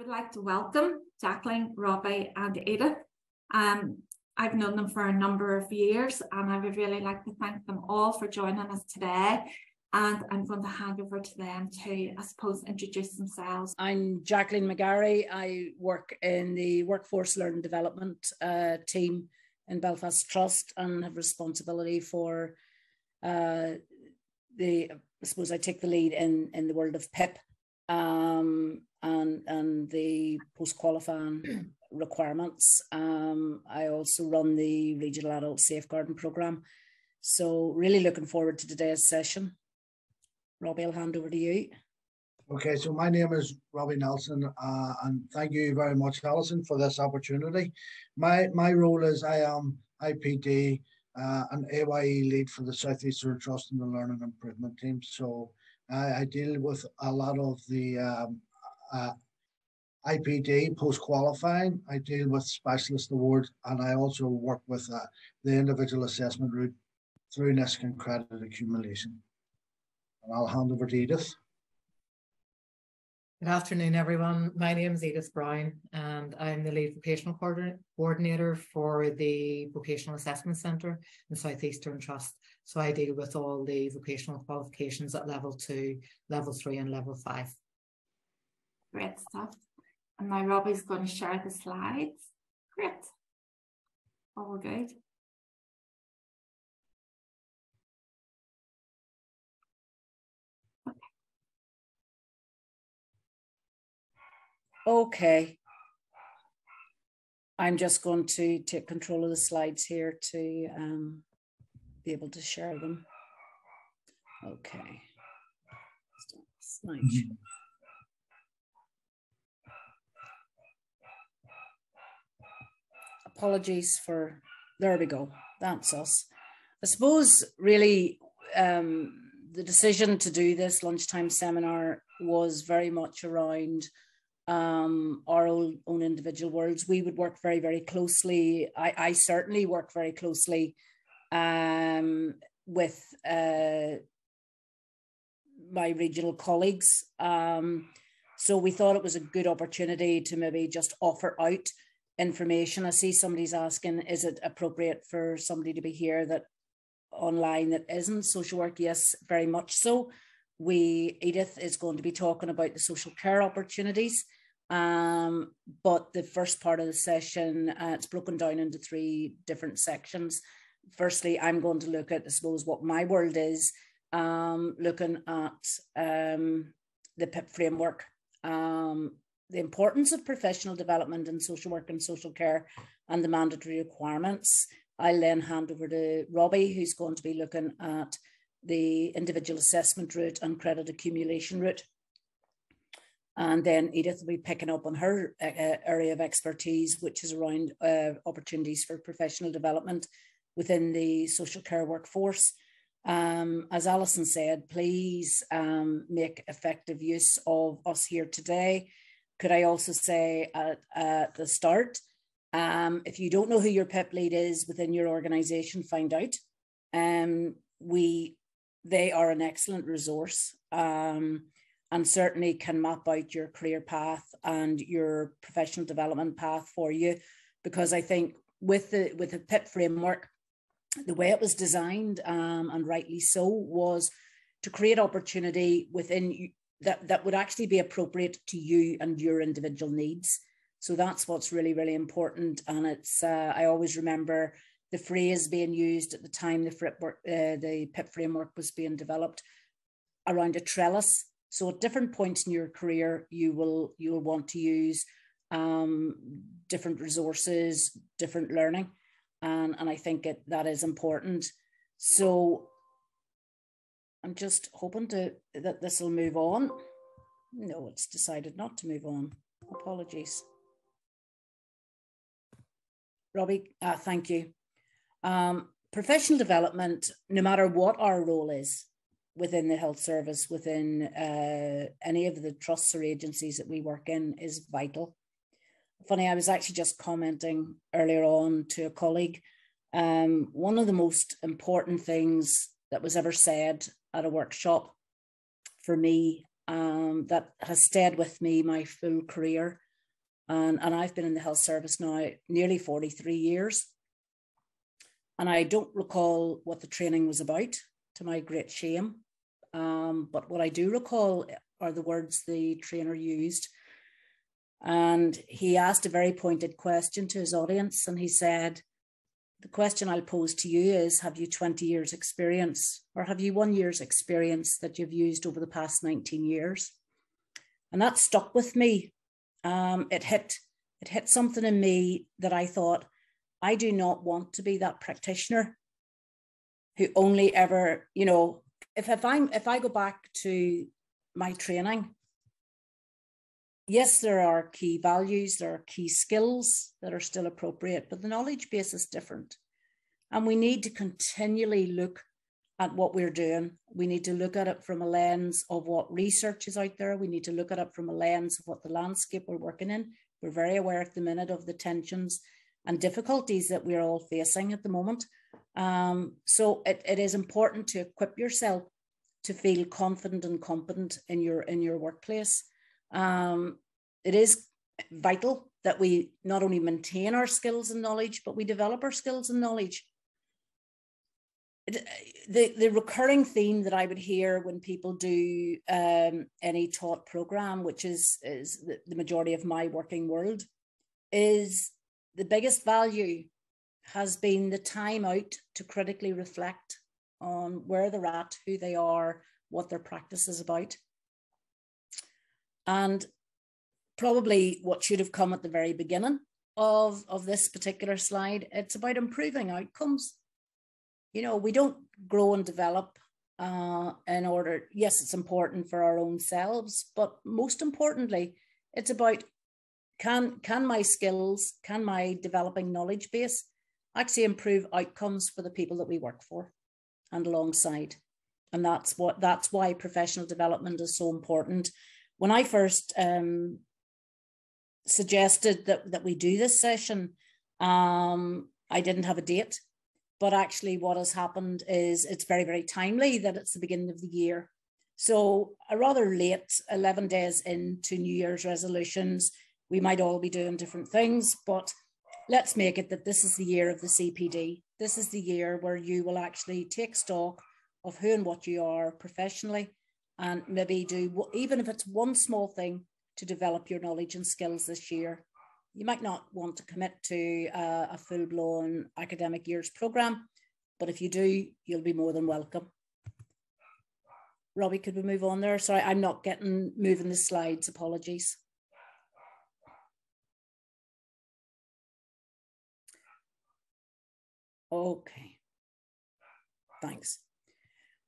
would like to welcome Jacqueline, Robbie and Edith. I've known them for a number of years and I would really like to thank them all for joining us today. And I'm going to hand over to them to, I suppose, introduce themselves. I'm Jacqueline McGarry. I work in the Workforce Learning Development team in Belfast Trust and have responsibility for I suppose I take the lead in the world of PIP and the post-qualifying requirements. I also run the Regional Adult Safeguarding Programme. So really looking forward to today's session. Robbie, I'll hand over to you. Okay, so my name is Robbie Nelson, and thank you very much, Alison, for this opportunity. My role is I am IPD and AYE lead for the South Eastern Trust and the Learning Improvement team. So I deal with a lot of the IPD post-qualifying. I deal with specialist awards, and I also work with the individual assessment route through NISC and credit accumulation. And I'll hand over to Edith. Good afternoon, everyone. My name is Edith Brown, and I'm the lead vocational coordinator for the Vocational Assessment Centre in South Eastern Trust. So I deal with all the vocational qualifications at level 2, level 3 and level 5. Great stuff. And now Robbie's going to share the slides. Great. All good. Okay. I'm just going to take control of the slides here to be able to share them. Okay. Slide. Apologies for, there we go, that's us. I suppose really the decision to do this lunchtime seminar was very much around our own individual worlds. We would work very, very closely. I certainly work very closely with my regional colleagues. So we thought it was a good opportunity to maybe just offer out information. I see somebody's asking, is it appropriate for somebody to be here that online that isn't social work? Yes, very much so. Edith is going to be talking about the social care opportunities, but the first part of the session, it's broken down into 3 different sections. Firstly, I'm going to look at, I suppose, what my world is, looking at the PIP framework, the importance of professional development in social work and social care, and the mandatory requirements. I'll then hand over to Robbie, who's going to be looking at the individual assessment route and credit accumulation route. And then Edith will be picking up on her area of expertise, which is around opportunities for professional development within the social care workforce. As Alison said, please make effective use of us here today. Could I also say at the start, if you don't know who your PIP lead is within your organisation, find out. They are an excellent resource and certainly can map out your career path and your professional development path for you. Because I think with the PIP framework, the way it was designed, and rightly so, was to create opportunity within that would actually be appropriate to you and your individual needs. So that's what's really, really important. And it's I always remember the phrase being used at the time the PIP framework was being developed around a trellis. So at different points in your career, you will want to use different resources, different learning, and I think that is important. So I'm just hoping that this will move on. No, it's decided not to move on. Apologies. Robbie, thank you. Professional development, no matter what our role is within the health service, within any of the trusts or agencies that we work in, is vital. Funny, I was actually just commenting earlier on to a colleague. One of the most important things that was ever said at a workshop for me that has stayed with me my full career And I've been in the health service now nearly 43 years. And I don't recall what the training was about, to my great shame. But what I do recall are the words the trainer used. And he asked a very pointed question to his audience. And he said, the question I'll pose to you is, have you 20 years experience, or have you 1 year's experience that you've used over the past 19 years? And that stuck with me. It hit something in me that I thought, I do not want to be that practitioner who only ever, you know, if I go back to my training, yes, there are key values, there are key skills that are still appropriate, but the knowledge base is different. And we need to continually look at what we're doing. We need to look at it from a lens of what research is out there. We need to look at it from a lens of what the landscape we're working in. We're very aware at the minute of the tensions and difficulties that we're all facing at the moment. So it is important to equip yourself to feel confident and competent in your workplace. It is vital that we not only maintain our skills and knowledge, but we develop our skills and knowledge. The recurring theme that I would hear when people do any taught program, which is the majority of my working world, is the biggest value has been the time out to critically reflect on where they're at, who they are, what their practice is about. And probably what should have come at the very beginning of this particular slide, it's about improving outcomes. You know, we don't grow and develop in order, yes, it's important for our own selves, but most importantly, it's about can my skills, can my developing knowledge base actually improve outcomes for the people that we work for and alongside. And that's why professional development is so important. When I first suggested that we do this session, I didn't have a date. But actually what has happened is it's very, very timely that it's the beginning of the year. So a rather late, 11 days into New Year's resolutions, we might all be doing different things, but let's make it that this is the year of the CPD. This is the year where you will actually take stock of who and what you are professionally, and maybe do, even if it's one small thing, to develop your knowledge and skills this year. You might not want to commit to a full-blown academic year's programme, but if you do, you'll be more than welcome. Robbie, could we move on there? Sorry, I'm not moving the slides, apologies. Okay, thanks.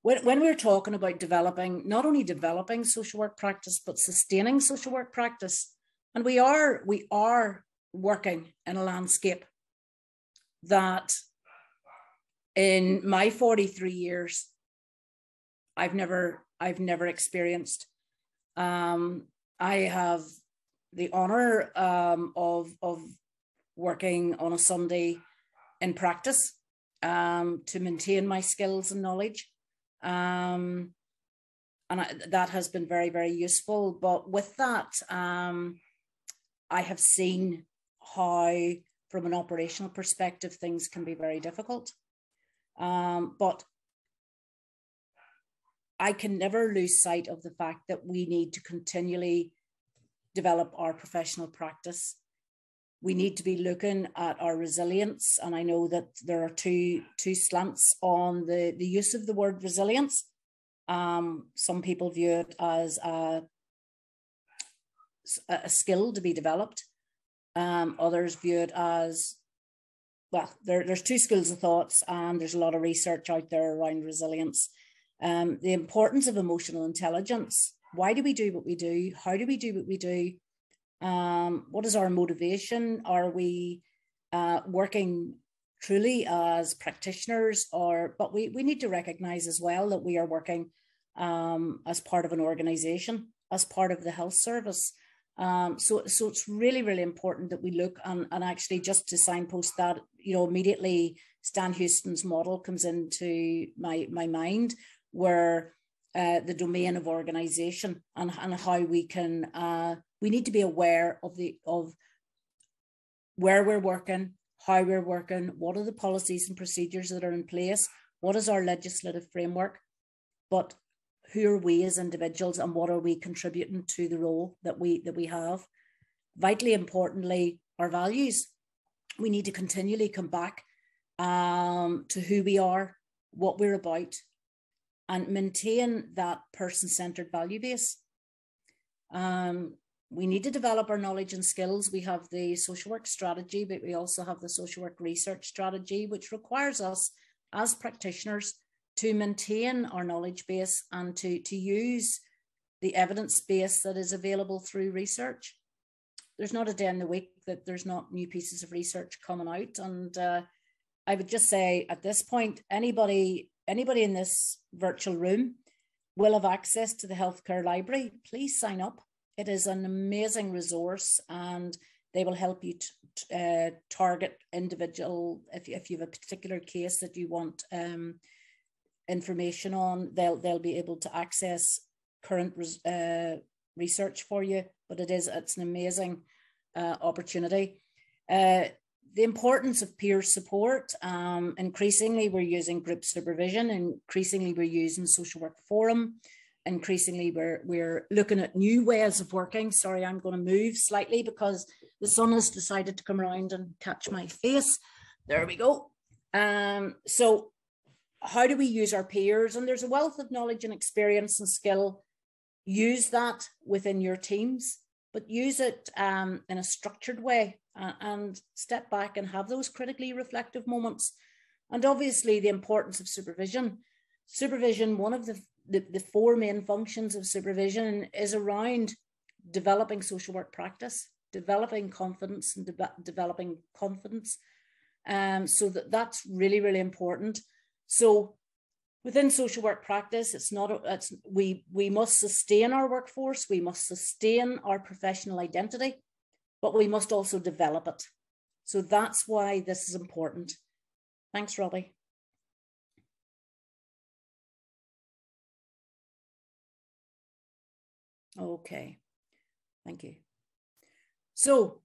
When we're talking about developing, not only developing social work practice, but sustaining social work practice, and we are working in a landscape that in my 43 years, I've never experienced. I have the honor of working on a Sunday in practice to maintain my skills and knowledge. And that has been very, very useful. But with that, I have seen how, from an operational perspective, things can be very difficult. But I can never lose sight of the fact that we need to continually develop our professional practice. We need to be looking at our resilience. And I know that there are two slants on the use of the word resilience. Some people view it as a skill to be developed. Others view it as, well, there's two schools of thoughts, and there's a lot of research out there around resilience. The importance of emotional intelligence. Why do we do what we do? How do we do what we do? What is our motivation? Are we working truly as practitioners, but we need to recognize as well that we are working as part of an organization, as part of the health service. So it's really, really important that we look and actually, just to signpost that, immediately Stan Houston's model comes into my mind, where the domain of organization and how we can We need to be aware of where we're working, how we're working, what are the policies and procedures that are in place, what is our legislative framework, but who are we as individuals and what are we contributing to the role that we have. Vitally importantly, our values. We need to continually come back to who we are, what we're about, and maintain that person-centered value base. We need to develop our knowledge and skills. We have the social work strategy, but we also have the social work research strategy, which requires us as practitioners to maintain our knowledge base and to use the evidence base that is available through research. There's not a day in the week that there's not new pieces of research coming out. And I would just say at this point, anybody in this virtual room will have access to the healthcare library. Please sign up. It is an amazing resource and they will help you target individual, if you have a particular case that you want information on, they'll be able to access current research for you, but it's an amazing opportunity. The importance of peer support. Increasingly, we're using group supervision. Increasingly, we're using social work forum. Increasingly, we're looking at new ways of working. Sorry, I'm going to move slightly because the sun has decided to come around and catch my face. There we go. So how do we use our peers? And there's a wealth of knowledge and experience and skill. Use that within your teams, but use it in a structured way and step back and have those critically reflective moments. And obviously the importance of supervision. Supervision, one of the four main functions of supervision is around developing social work practice, developing confidence and developing confidence. So that's really, really important. So within social work practice, we must sustain our workforce, we must sustain our professional identity, but we must also develop it. So that's why this is important. Thanks, Robbie. Okay, thank you. So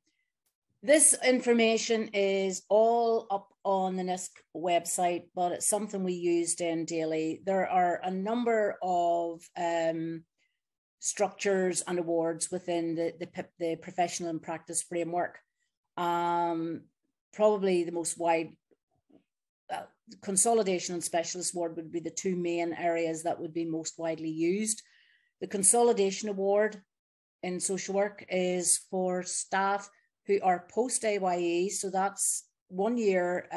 this information is all up on the NISC website, but it's something we used in daily. There are a number of structures and awards within the professional and practice framework. Probably the most wide, Consolidation and Specialist Award would be the two main areas that would be most widely used. The Consolidation Award in social work is for staff who are post-AYE, so that's 1 year.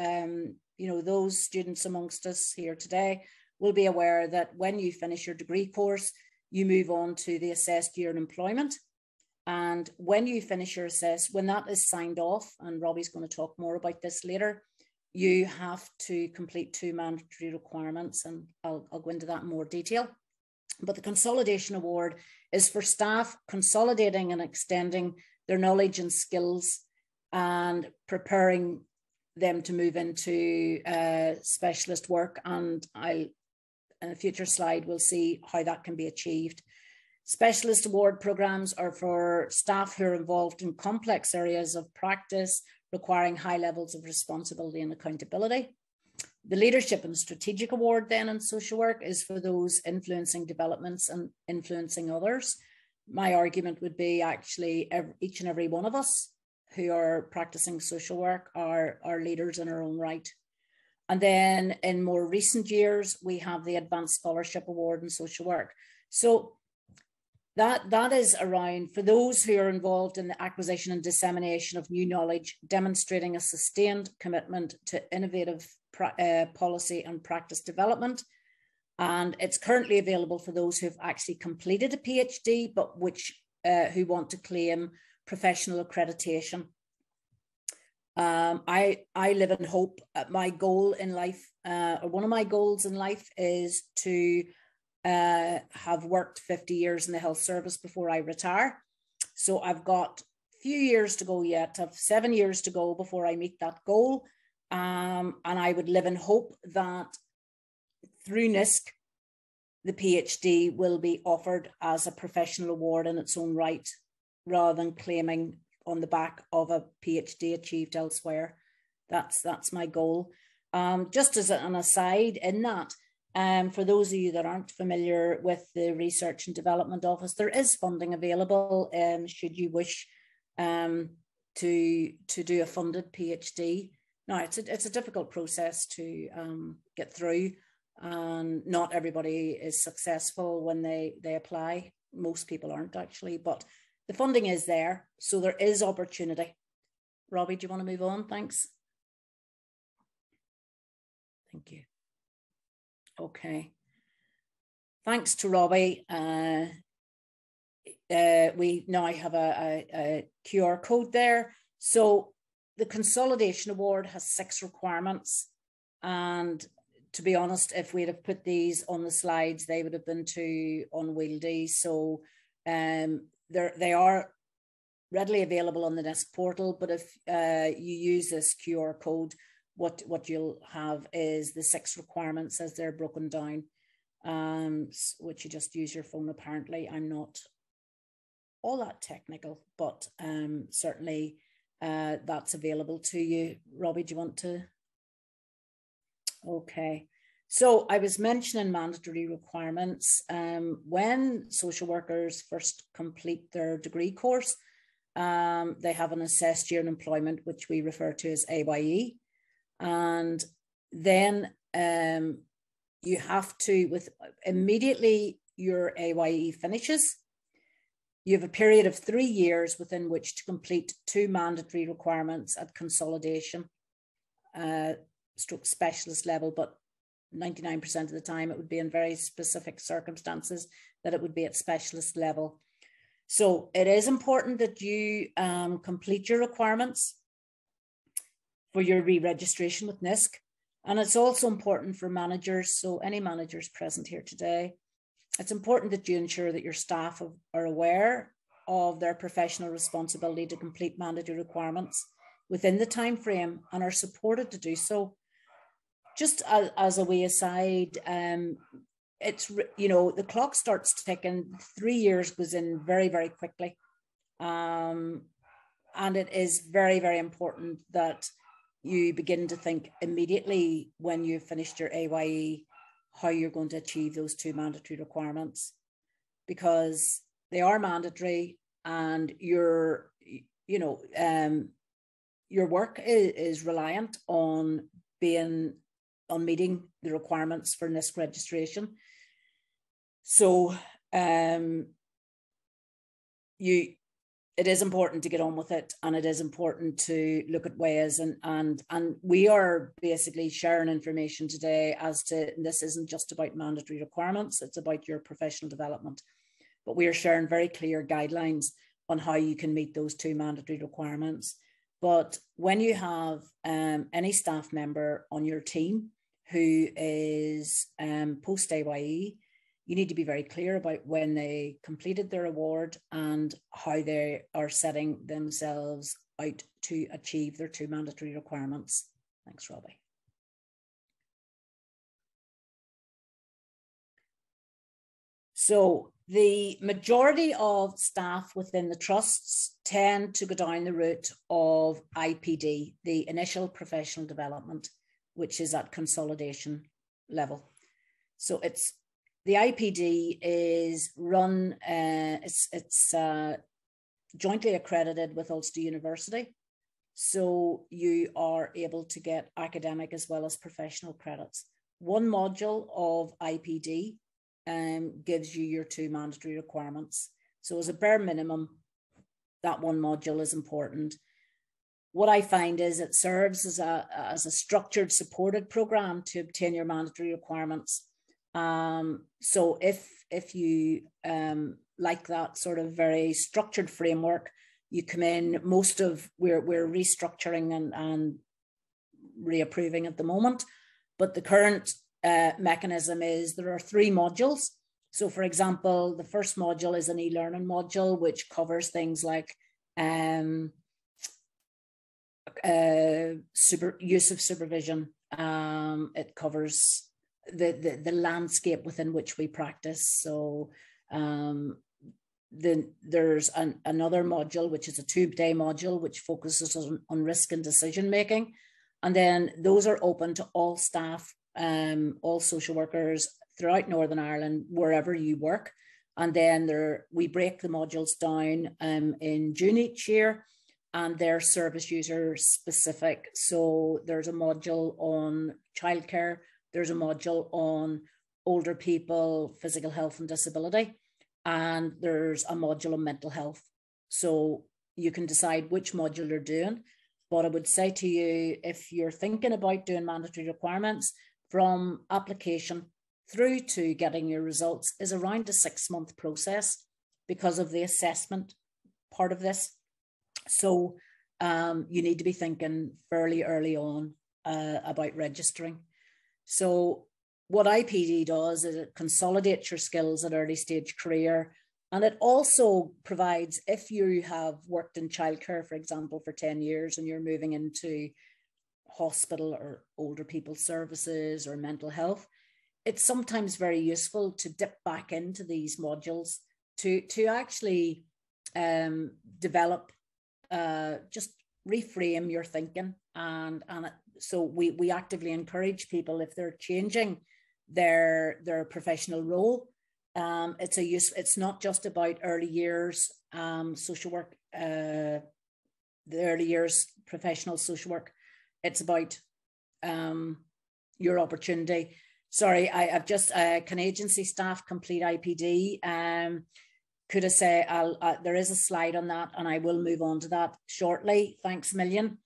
You know, those students amongst us here today will be aware that when you finish your degree course, you move on to the assessed year in employment. And when you finish your when that is signed off, and Robbie's going to talk more about this later, you have to complete 2 mandatory requirements, and I'll go into that in more detail. But the Consolidation Award is for staff consolidating and extending their knowledge and skills and preparing them to move into specialist work. And in a future slide, we'll see how that can be achieved. Specialist award programs are for staff who are involved in complex areas of practice requiring high levels of responsibility and accountability. The Leadership and Strategic Award then in social work is for those influencing developments and influencing others. My argument would be actually each and every one of us who are practicing social work are leaders in our own right. And then in more recent years, we have the Advanced Scholarship Award in social work. So that is around for those who are involved in the acquisition and dissemination of new knowledge, demonstrating a sustained commitment to innovative policy and practice development. And it's currently available for those who have actually completed a PhD, but who want to claim professional accreditation. I live in hope. My goal in life, or one of my goals in life, is to have worked 50 years in the health service before I retire. So I've got a few years to go yet. I have 7 years to go before I meet that goal. And I would live in hope that through NISC, the PhD will be offered as a professional award in its own right. rather than claiming on the back of a PhD achieved elsewhere. That's my goal. Just as an aside in that, for those of you that aren't familiar with the Research and Development Office, there is funding available should you wish to do a funded PhD. Now, it's a difficult process to get through, and not everybody is successful when they apply. Most people aren't actually, but the funding is there, so there is opportunity. Robbie, do you want to move on? Thanks. Thank you. Okay. Thanks to Robbie. We now have a QR code there. So the Consolidation Award has 6 requirements. And to be honest, if we'd have put these on the slides, they would have been too unwieldy. So they are readily available on the NISC portal. But if you use this QR code, what you'll have is the 6 requirements as they're broken down, which you just use your phone. Apparently, I'm not all that technical, but certainly that's available to you. Robbie, do you want to? Okay. So I was mentioning mandatory requirements. When social workers first complete their degree course, they have an assessed year in employment, which we refer to as AYE. And then you have to, immediately your AYE finishes, you have a period of 3 years within which to complete 2 mandatory requirements at consolidation stroke specialist level, but 99% of the time it would be in very specific circumstances that it would be at specialist level. So it is important that you complete your requirements for your re-registration with NISC. And it's also important for managers, so any managers present here today, it's important that you ensure that your staff are aware of their professional responsibility to complete mandatory requirements within the time frame and are supported to do so. Just as a way aside, it's, you know, the clock starts ticking, 3 years goes in very, very quickly. And it is very, very important that you begin to think immediately when you've finished your AYE, how you're going to achieve those 2 mandatory requirements, because they are mandatory, and your work is reliant on meeting the requirements for NISC registration. So it is important to get on with it, and it is important to look at ways, and we are basically sharing information today as to, this isn't just about mandatory requirements, it's about your professional development, but we are sharing very clear guidelines on how you can meet those 2 mandatory requirements. But when you have any staff member on your team who is post-AYE, you need to be very clear about when they completed their award and how they are setting themselves out to achieve their 2 mandatory requirements. Thanks, Robbie. So the majority of staff within the trusts tend to go down the route of IPD, the initial professional development, which is at consolidation level. So the IPD is run, it's jointly accredited with Ulster University. So you are able to get academic as well as professional credits. One module of IPD gives you your 2 mandatory requirements. So as a bare minimum, that one module is important. What I find is it serves as a structured, supported program to obtain your mandatory requirements. So if you like that sort of very structured framework, you come in. We're restructuring and reapproving at the moment, but the current mechanism is there are 3 modules. So for example, the first module is an e-learning module, which covers things like use of supervision. It covers the landscape within which we practice. So there's another module, which is a 2-day module, which focuses on risk and decision making. And then those are open to all staff, all social workers throughout Northern Ireland, wherever you work. And then we break the modules down in June each year, and they're service user specific. So there's a module on childcare, there's a module on older people, physical health and disability, and there's a module on mental health. So you can decide which module you're doing. But I would say to you, if you're thinking about doing mandatory requirements, from application through to getting your results is around a 6-month process because of the assessment part of this. So you need to be thinking fairly early on about registering. So what IPD does is it consolidates your skills at early stage career, and it also provides, if you have worked in childcare, for example, for 10 years and you're moving into hospital or older people services or mental health, it's sometimes very useful to dip back into these modules to actually develop, just reframe your thinking. So we actively encourage people, if they're changing their professional role, it's not just about early years social work, the early years professional social work. It's about your opportunity. Sorry, I've just can agency staff complete IPD? Could I say there is a slide on that, and I will move on to that shortly. Thanks a million.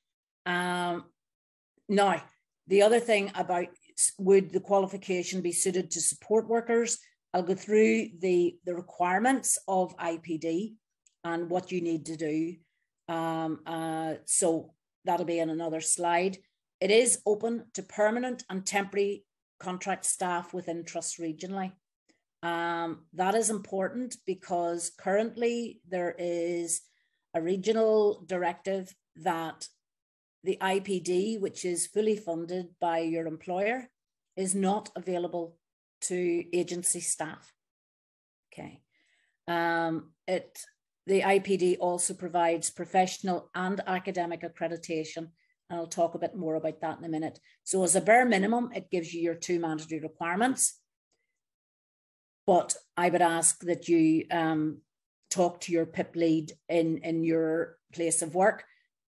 Now, the other thing about would the qualification be suited to support workers? I'll go through the requirements of IPD and what you need to do. So that'll be in another slide. It is open to permanent and temporary contract staff within trusts regionally. That is important because currently there is a regional directive that the IPD, which is fully funded by your employer, is not available to agency staff. Okay. The IPD also provides professional and academic accreditation, and I'll talk a bit more about that in a minute. So as a bare minimum, it gives you your 2 mandatory requirements. But I would ask that you talk to your PIP lead in your place of work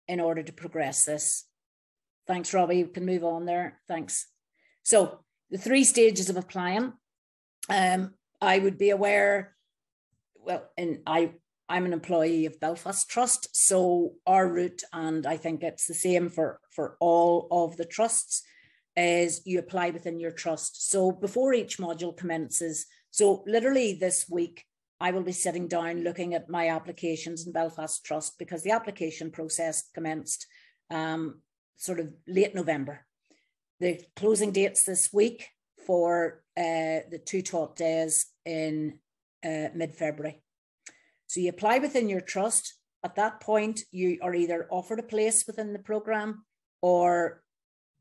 in order to progress this. Thanks, Robbie. You can move on there. Thanks. So the 3 stages of applying. I would be aware, well, I'm an employee of Belfast Trust, so our route, and I think it's the same for all of the trusts, is you apply within your trust. So before each module commences, so literally this week, I will be sitting down looking at my applications in Belfast Trust, because the application process commenced sort of late November. The closing dates this week for the 2 taught days in mid-February. So you apply within your trust. At that point, you are either offered a place within the programme, or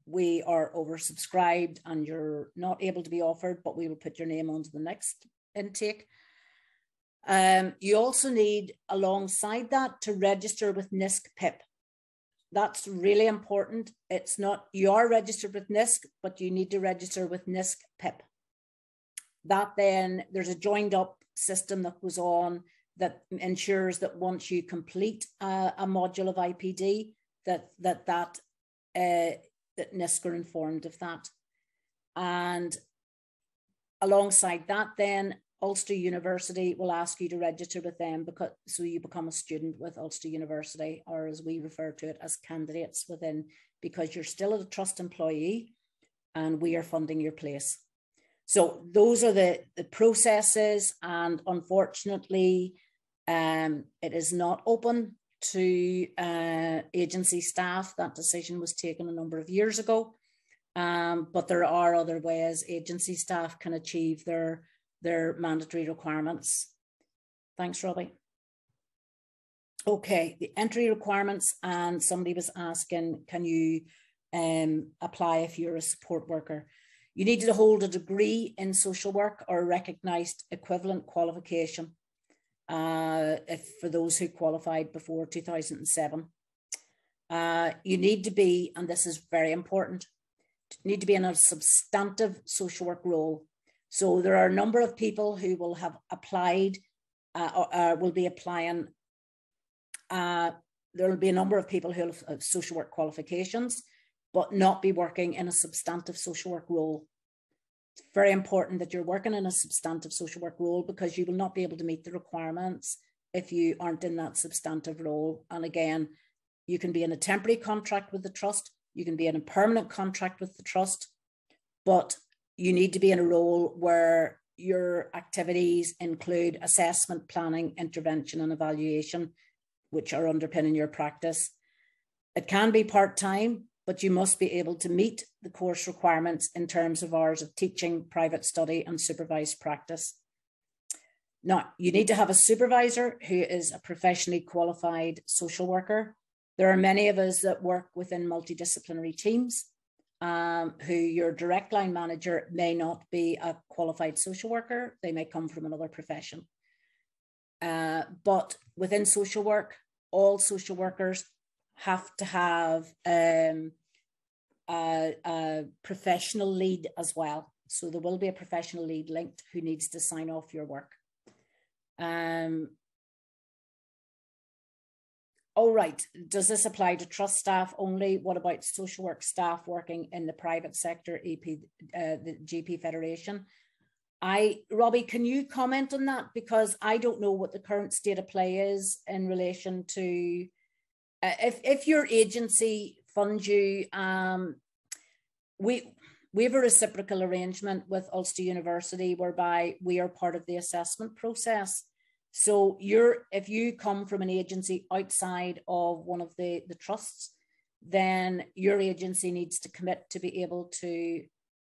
we are oversubscribed and you're not able to be offered, but we will put your name onto the next intake. You also need, alongside that, to register with NISC PIP. That's really important. It's not, you are registered with NISC, but you need to register with NISC PIP. That then, there's a joined up system that goes on that ensures that once you complete a module of IPD, that NISC are informed of that. And alongside that, then Ulster University will ask you to register with them, so you become a student with Ulster University, or as we refer to it, as candidates within, because you're still a trust employee and we are funding your place. So those are the processes, and unfortunately, it is not open to agency staff. That decision was taken a number of years ago, but there are other ways agency staff can achieve their mandatory requirements. Thanks, Robbie. Okay, the entry requirements, and somebody was asking, can you apply if you're a support worker? You need to hold a degree in social work or a recognised equivalent qualification. for those who qualified before 2007. You need to be, and this is very important, need to be in a substantive social work role. So there are a number of people who will have applied or will be applying. There will be a number of people who have social work qualifications, but not be working in a substantive social work role. It's very important that you're working in a substantive social work role, because you will not be able to meet the requirements if you aren't in that substantive role. And again, you can be in a temporary contract with the trust, you can be in a permanent contract with the trust, but you need to be in a role where your activities include assessment, planning, intervention, and evaluation, which are underpinning your practice. It can be part-time, but you must be able to meet the course requirements in terms of hours of teaching, private study, and supervised practice. Now, you need to have a supervisor who is a professionally qualified social worker. There are many of us that work within multidisciplinary teams, who your direct line manager may not be a qualified social worker. They may come from another profession. But within social work, all social workers have to have a professional lead as well. So there will be a professional lead linked who needs to sign off your work. All right, does this apply to trust staff only? What about social work staff working in the private sector, the GP Federation? Robbie, can you comment on that? Because I don't know what the current state of play is in relation to, if your agency funds you, we have a reciprocal arrangement with Ulster University whereby we are part of the assessment process. So if you come from an agency outside of one of the trusts, then your agency needs to commit to be able to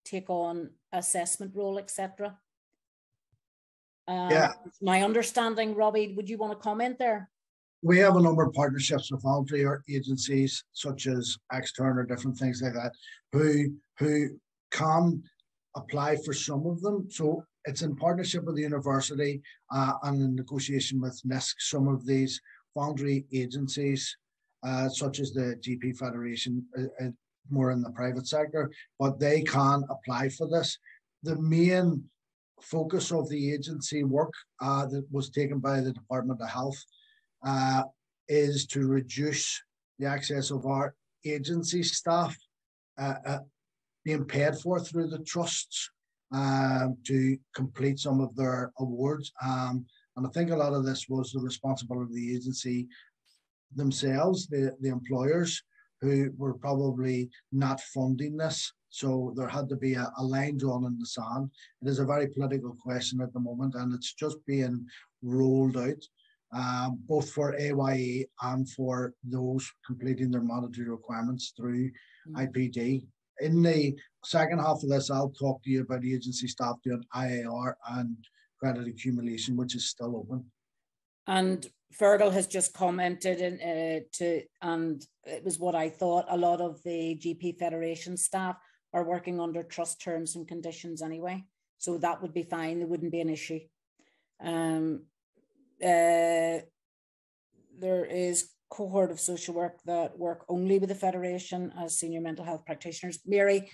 take on assessment role, etc. Yeah. My understanding, Robbie, would you want to comment there? We have a number of partnerships with voluntary agencies such as extern or different things like that, who can apply for some of them. So it's in partnership with the university and in negotiation with NISC, some of these voluntary agencies, such as the GP Federation, more in the private sector, but they can apply for this. The main focus of the agency work that was taken by the Department of Health is to reduce the access of our agency staff being paid for through the trusts to complete some of their awards. And I think a lot of this was the responsibility of the agency themselves, the employers, who were probably not funding this. So there had to be a line drawn in the sand. It is a very political question at the moment, and it's just being rolled out, both for AYE and for those completing their mandatory requirements through IPD. In the second half of this, I'll talk to you about agency staff doing IAR and credit accumulation, which is still open. And Fergal has just commented, and it was what I thought, a lot of the GP Federation staff are working under trust terms and conditions anyway. So that would be fine, there wouldn't be an issue. There is cohort of social work that work only with the Federation as senior mental health practitioners. Mary,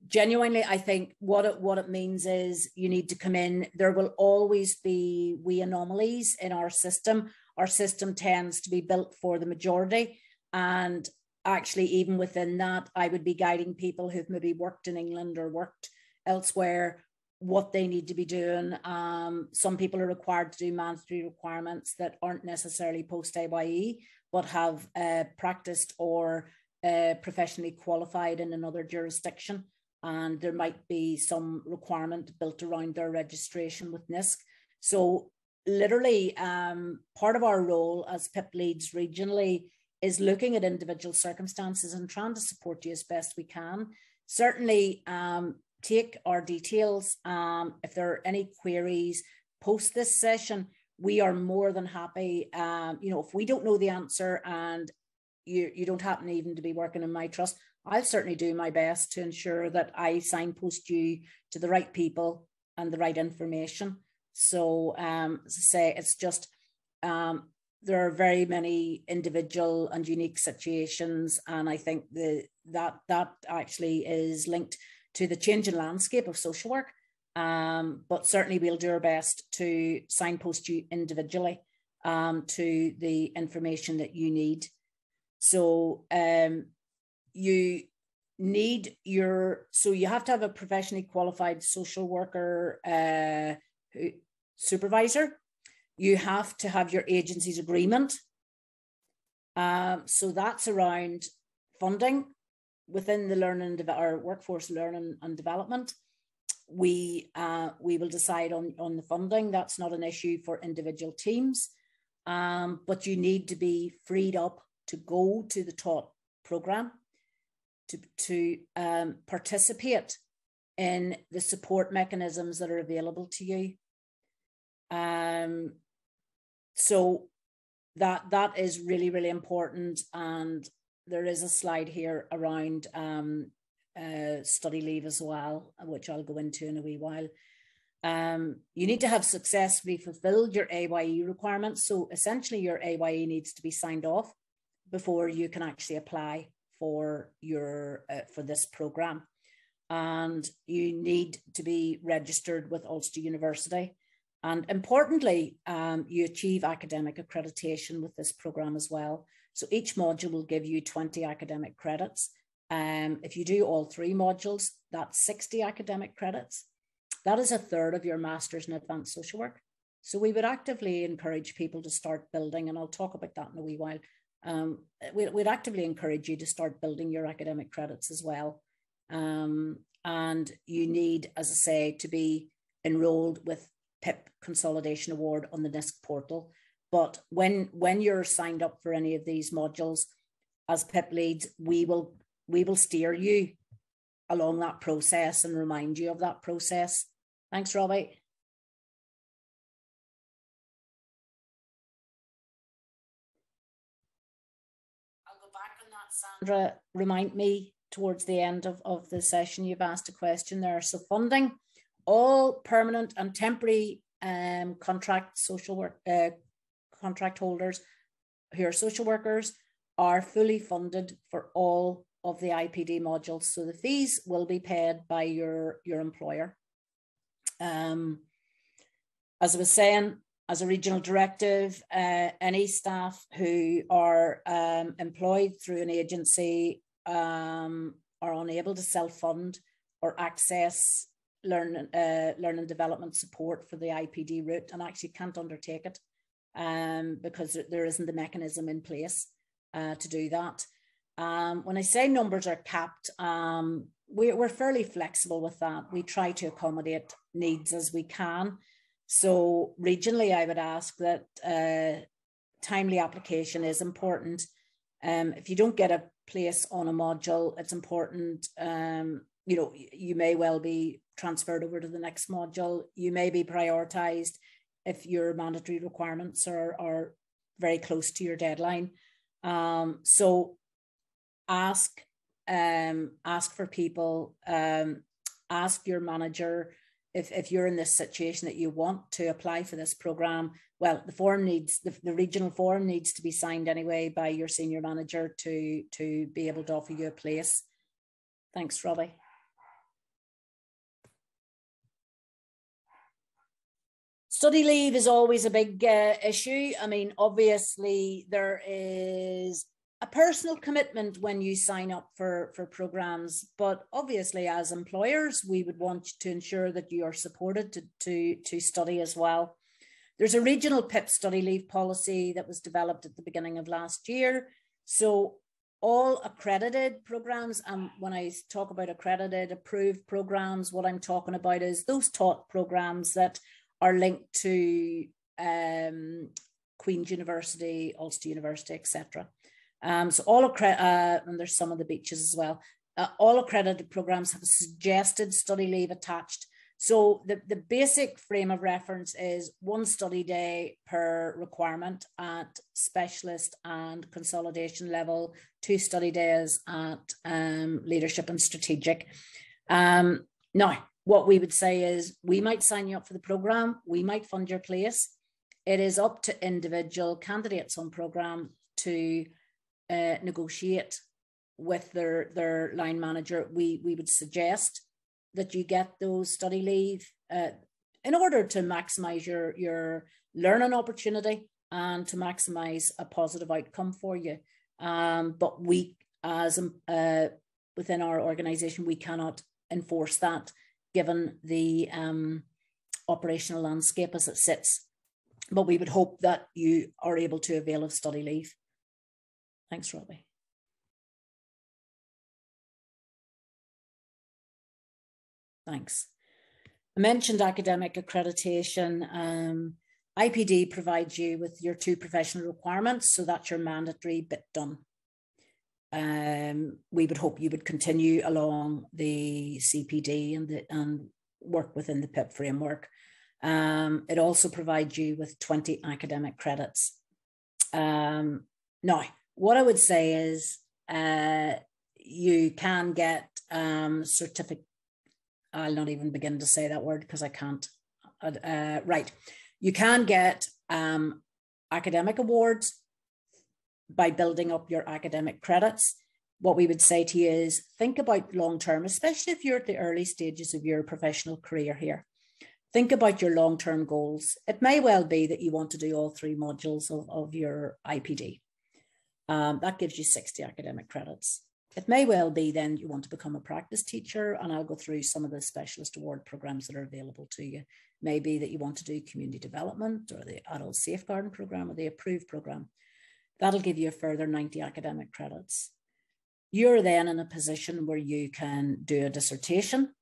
genuinely, I think what it means is you need to come in. There will always be wee anomalies in our system. Our system tends to be built for the majority. And actually, even within that, I would be guiding people who've maybe worked in England or worked elsewhere, what they need to be doing. Some people are required to do mandatory requirements that aren't necessarily post-AYE, but have practiced or professionally qualified in another jurisdiction. And there might be some requirement built around their registration with NISC. So literally, part of our role as PIP leads regionally is looking at individual circumstances and trying to support you as best we can. Certainly take our details. If there are any queries post this session, we are more than happy. If we don't know the answer and you don't happen even to be working in my trust, I'll certainly do my best to ensure that I signpost you to the right people and the right information. So as I say, it's just there are very many individual and unique situations, and I think that actually is linked to the changing landscape of social work. But certainly we'll do our best to signpost you individually to the information that you need. So you have to have a professionally qualified social worker supervisor. You have to have your agency's agreement. So that's around funding within the our workforce learning and development. We will decide on the funding. That's not an issue for individual teams, but you need to be freed up to go to the taught program, to participate in the support mechanisms that are available to you. So that is really, really important. And there is a slide here around study leave as well, which I'll go into in a wee while. You need to have successfully fulfilled your AYE requirements. So essentially your AYE needs to be signed off before you can actually apply for for this program. And you need to be registered with Ulster University. And importantly, you achieve academic accreditation with this program as well. So each module will give you 20 academic credits. If you do all 3 modules, that's 60 academic credits. That is a third of your master's in advanced social work. So we would actively encourage people to start building, and I'll talk about that in a wee while. We'd actively encourage you to start building your academic credits as well. And you need, as I say, to be enrolled with PIP Consolidation Award on the NISC portal. But when you're signed up for any of these modules, as PIP leads, we will steer you along that process and remind you of that process. Thanks, Robbie. I'll go back on that, Sandra. Remind me towards the end of the session, you've asked a question there. So funding, all permanent and temporary contract social work contract holders who are social workers are fully funded for all of the IPD modules. So the fees will be paid by your employer. As I was saying, as a regional directive, any staff who are employed through an agency are unable to self-fund or access learning development support for the IPD route, and actually can't undertake it because there isn't the mechanism in place to do that. When I say numbers are capped, we're fairly flexible with that. We try to accommodate needs as we can. So regionally, I would ask that timely application is important. If you don't get a place on a module, it's important. You may well be transferred over to the next module. You may be prioritized if your mandatory requirements are very close to your deadline. So ask for people, ask your manager if you're in this situation that you want to apply for this program. Well, the form needs, the regional form needs to be signed anyway by your senior manager to be able to offer you a place. Thanks, Robbie. Study leave is always a big issue. I mean, obviously there is a personal commitment when you sign up for programs, but obviously as employers, we would want to ensure that you are supported to study as well. There's a regional PIP study leave policy that was developed at the beginning of last year. So all accredited programs, and when I talk about accredited, approved programs, what I'm talking about is those taught programs that are linked to Queen's University, Ulster University, etc. So all accredited, and there's some of the beaches as well. All accredited programs have a suggested study leave attached. So the basic frame of reference is 1 study day per requirement at specialist and consolidation level, 2 study days at leadership and strategic. Now, what we would say is we might sign you up for the program, we might fund your place. it is up to individual candidates on programme to negotiate with their line manager. We would suggest that you get those study leave in order to maximise your learning opportunity and to maximise a positive outcome for you. But we, as within our organisation, we cannot enforce that given the operational landscape as it sits. But we would hope that you are able to avail of study leave. Thanks, Robbie. Thanks. I mentioned academic accreditation. IPD provides you with your 2 professional requirements, so that's your mandatory bit done. We would hope you would continue along the CPD and work within the PIP framework. It also provides you with 20 academic credits. Now, what I would say is you can get certificate. I'll not even begin to say that word because I can't. Right. You can get academic awards by building up your academic credits. What we would say to you is think about long-term, especially if you're at the early stages of your professional career here. Think about your long-term goals. It may well be that you want to do all 3 modules of your IPD. That gives you 60 academic credits. It may well be then you want to become a practice teacher, and I'll go through some of the specialist award programs that are available to you. Maybe that you want to do community development or the adult safeguarding program or the approved program. That'll give you a further 90 academic credits. You're then in a position where you can do a dissertation,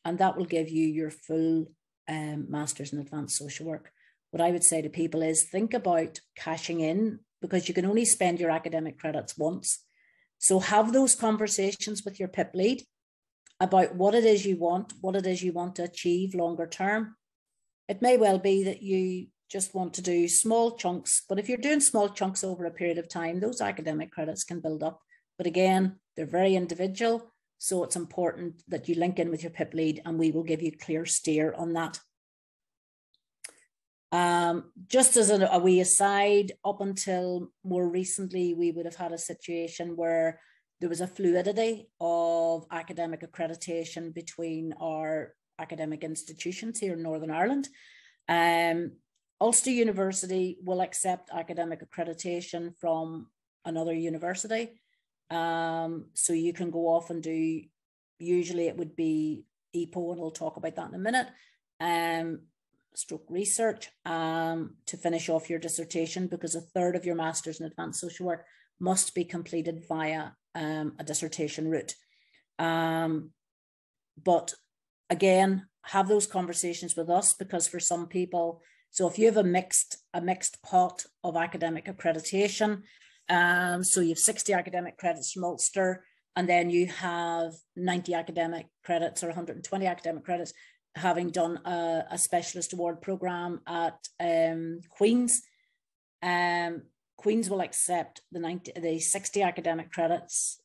and that will give you your full Masters in Advanced Social Work. What I would say to people is think about cashing in, because you can only spend your academic credits once. So have those conversations with your PIP lead about what it is you want to achieve longer term. It may well be that you just want to do small chunks, but if you're doing small chunks over a period of time, those academic credits can build up. But again, they're very individual, so it's important that you link in with your PIP lead, and we will give you clear steer on that. Just as a wee aside, up until more recently, we would have had a situation where there was a fluidity of academic accreditation between our academic institutions here in Northern Ireland. Ulster University will accept academic accreditation from another university. So you can go off and do, usually it would be EPO, and we'll talk about that in a minute. Stroke research to finish off your dissertation, because 1/3 of your Masters in Advanced Social Work must be completed via a dissertation route. But again, have those conversations with us, because for some people, so if you have a mixed pot of academic accreditation, so you have 60 academic credits from Ulster, and then you have 90 academic credits or 120 academic credits, having done a specialist award program at Queen's. Queen's will accept the 60 academic credits,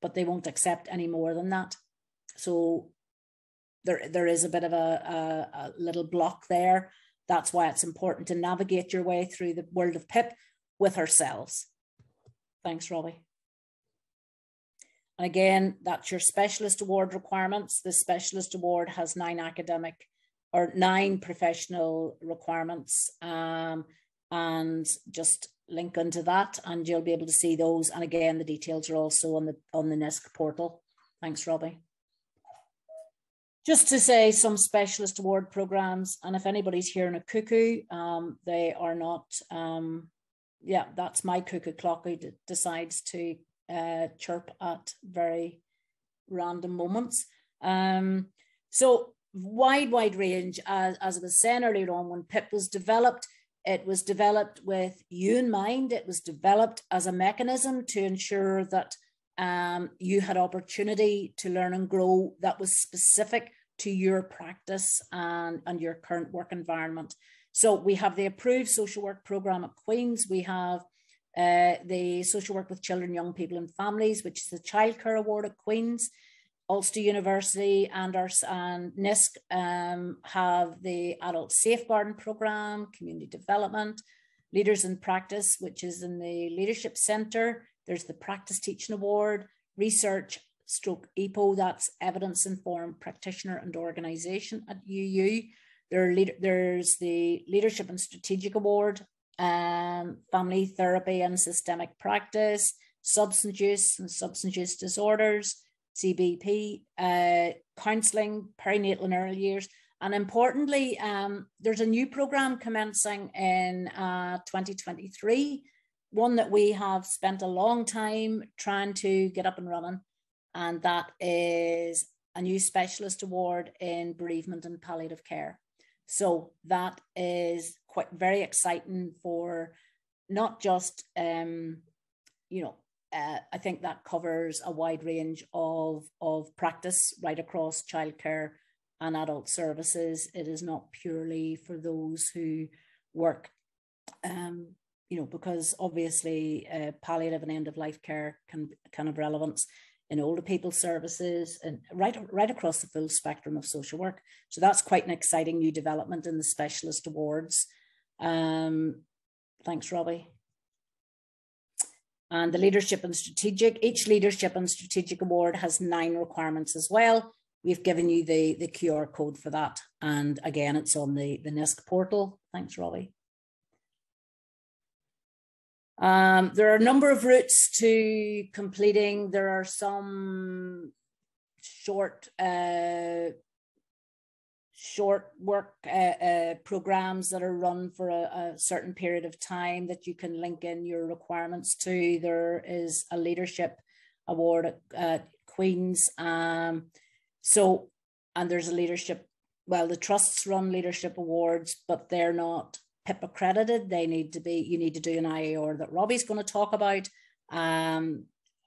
but they won't accept any more than that. So there is a bit of a little block there. That's why it's important to navigate your way through the world of PIP with ourselves. Thanks, Robbie. And again, that's your specialist award requirements. The specialist award has 9 professional requirements, and just link into that and you'll be able to see those. And again, the details are also on the NISC portal. Thanks, Robbie. Just to say some specialist award programs, and if anybody's hearing a cuckoo, they are not, yeah, that's my cuckoo clock who decides to chirp at very random moments. So wide range, as I was saying earlier on, when PIP was developed, it was developed with you in mind. It was developed as a mechanism to ensure that you had opportunity to learn and grow that was specific to your practice and your current work environment. So we have the approved social work program at Queen's. We have the social work with children, young people and families, which is the childcare award at Queen's. Ulster University and NISC have the Adult Safeguarding Programme, Community Development, Leaders in Practice, which is in the Leadership Centre. There's the Practice Teaching Award, Research / EPO, that's Evidence Informed Practitioner and Organisation at UU. There's the Leadership and Strategic Award, Family Therapy and Systemic Practice, Substance Use and Substance Use Disorders, CBP, Counselling, Perinatal and Early Years. And importantly, there's a new programme commencing in 2023, one that we have spent a long time trying to get up and running, and that is a new specialist award in bereavement and palliative care. So that is very exciting for not just, I think that covers a wide range of practice right across childcare and adult services. It is not purely for those who work, because obviously palliative and end-of-life care can have relevance in older people's services and right across the full spectrum of social work. So that's quite an exciting new development in the specialist awards. Thanks, Robbie. And the Leadership and Strategic, each Leadership and Strategic Award has 9 requirements as well. We've given you the QR code for that. And again, it's on the NISC portal. Thanks, Robbie. There are a number of routes to completing. There are some short work programs that are run for a certain period of time that you can link in your requirements to. There is a leadership award at Queen's. And there's a leadership, well, the trusts run leadership awards, but they're not PIP accredited. They need to be, you need to do an IAR that Robbie's going to talk about,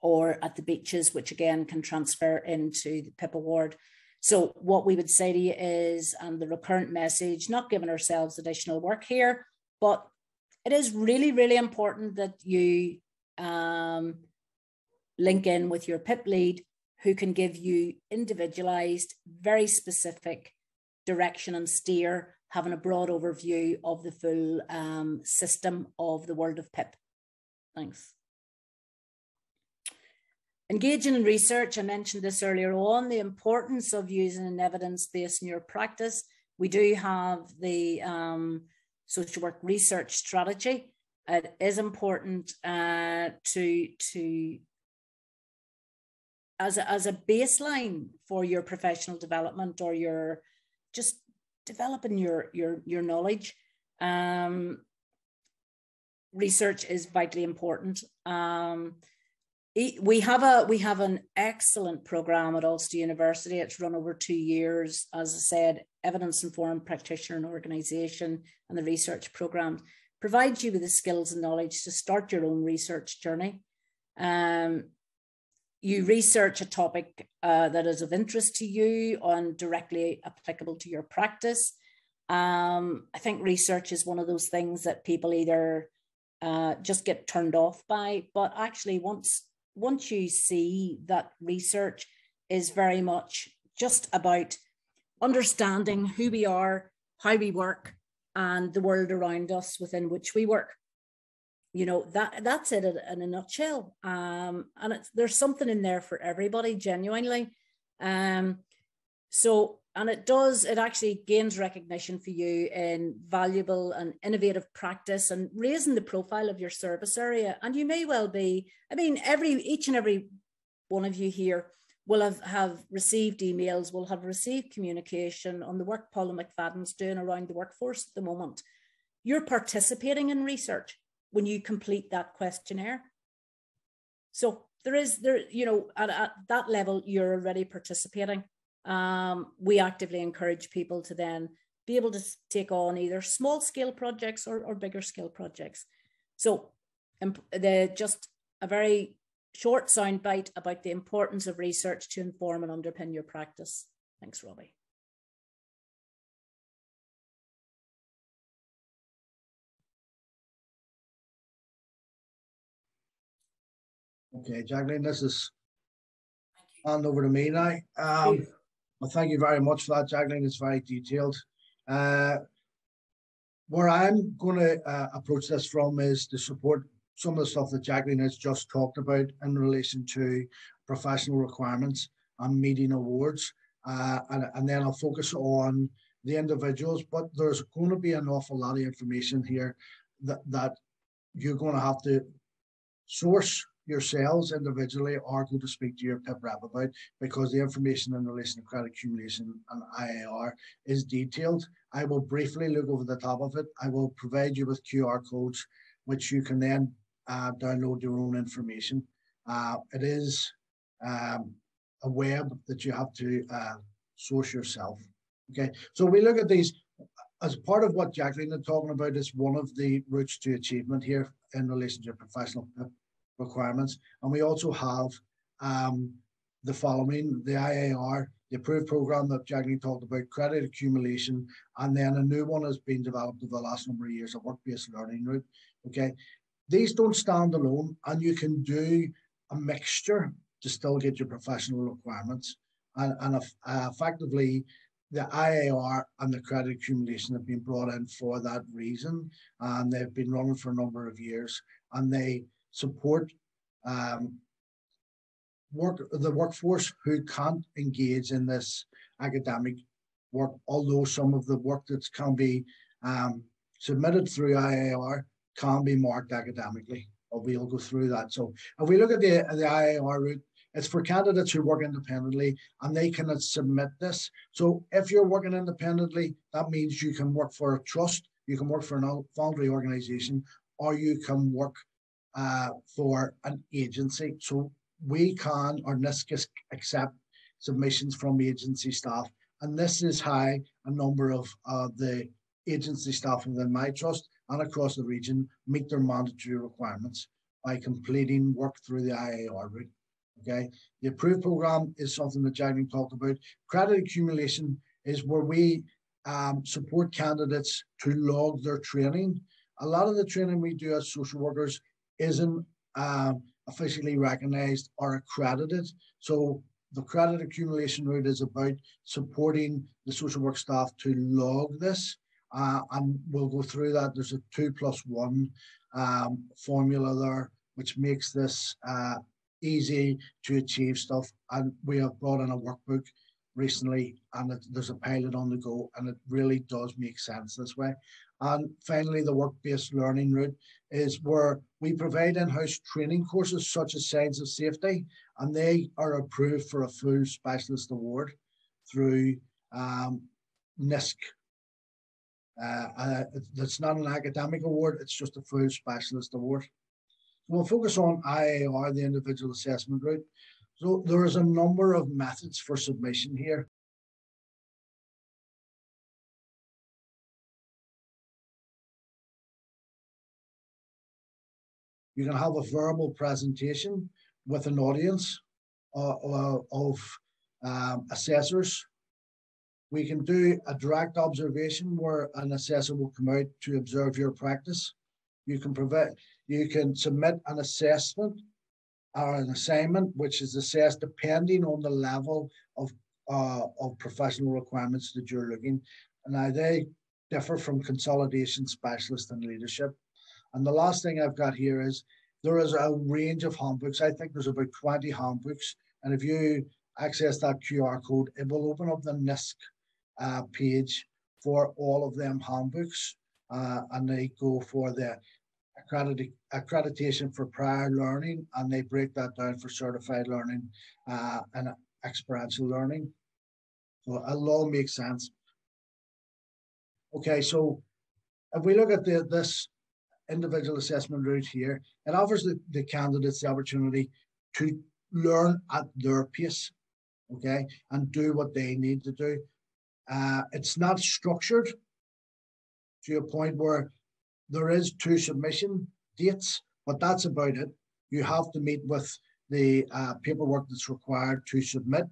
or at the beaches, which again can transfer into the PIP award. So what we would say to you is, and the recurrent message, not giving ourselves additional work here, but it is really, really important that you link in with your PIP lead, who can give you individualized, very specific direction and steer, having a broad overview of the full system of the world of PIP. Thanks. Engaging in research, I mentioned this earlier on, the importance of using an evidence base in your practice. We do have the social work research strategy. It is important as a baseline for your professional development, or your just developing your knowledge. Research is vitally important. We have an excellent program at Ulster University. It's run over 2 years. As I said, Evidence Informed Practitioner and Organisation, and the research program provides you with the skills and knowledge to start your own research journey. You research a topic that is of interest to you and directly applicable to your practice. I think research is one of those things that people either just get turned off by, but actually once you see that research is very much just about understanding who we are, how we work, and the world around us within which we work. You know, that's it in a nutshell. And there's something in there for everybody, genuinely. It actually gains recognition for you in valuable and innovative practice and raising the profile of your service area. And you may well be, I mean, each and every one of you here will have received emails, will have received communication on the work Paula McFadden's doing around the workforce at the moment. You're participating in research when you complete that questionnaire. So at that level, you're already participating. We actively encourage people to then be able to take on either small scale projects or bigger scale projects. So just a very short soundbite about the importance of research to inform and underpin your practice. Thanks, Robbie. Okay, Jacqueline, this is hand over to me now. Well, thank you very much for that, Jacqueline. It's very detailed. Where I'm going to approach this from is to support some of the stuff that Jacqueline has just talked about in relation to professional requirements and meeting awards. And then I'll focus on the individuals, but there's going to be an awful lot of information here that you're going to have to source yourselves individually or go to speak to your PIP rep about, because the information in relation to credit accumulation and IAR is detailed. I will briefly look over the top of it. I will provide you with QR codes, which you can then download your own information. It is a web that you have to source yourself. Okay, so we look at these as part of what Jacqueline is talking about. Is one of the routes to achievement here in relation to professional PIP requirements. And we also have the following: the IAR, the approved program that Jacqueline talked about, credit accumulation, and then a new one has been developed over the last number of years, a work-based learning route. Okay, these don't stand alone, and you can do a mixture to still get your professional requirements. And effectively, the IAR and the credit accumulation have been brought in for that reason, and they've been running for a number of years, and they support the workforce who can't engage in this academic work, although some of the work that can be submitted through IAR can be marked academically. We'll go through that. So if we look at the IAR route, it's for candidates who work independently, and they can submit this. So if you're working independently, that means you can work for a trust, you can work for a voluntary organization, or you can work for an agency. So we can, or NISC, accept submissions from agency staff. And this is how a number of the agency staff within my trust and across the region meet their mandatory requirements by completing work through the IAR route. Okay, the approved program is something that Jacqueline talked about. Credit accumulation is where we support candidates to log their training. A lot of the training we do as social workers isn't officially recognized or accredited. So the credit accumulation route is about supporting the social work staff to log this. And we'll go through that. There's a 2+1 formula there, which makes this easy to achieve stuff. And we have brought in a workbook recently, and there's a pilot on the go, and it really does make sense this way. And finally, the work-based learning route is where we provide in-house training courses such as Signs of Safety, and they are approved for a full specialist award through NISC. That's not an academic award, it's just a full specialist award. We'll focus on IAR, the individual assessment route. So there is a number of methods for submission here. You can have a verbal presentation with an audience of assessors. We can do a direct observation where an assessor will come out to observe your practice. You can submit an assessment or an assignment, which is assessed depending on the level of professional requirements that you're looking. And now they differ from consolidation, specialist, and leadership. And the last thing I've got here is there is a range of handbooks. I think there's about 20 handbooks. And if you access that QR code, it will open up the NISC page for all of them handbooks. And they go for the accreditation for prior learning, and they break that down for certified learning and experiential learning. So it'll all make sense. Okay, so if we look at this individual assessment route here, it offers the candidates the opportunity to learn at their pace, okay, and do what they need to do. It's not structured to a point where there is 2 submission dates, but that's about it. You have to meet with the paperwork that's required to submit,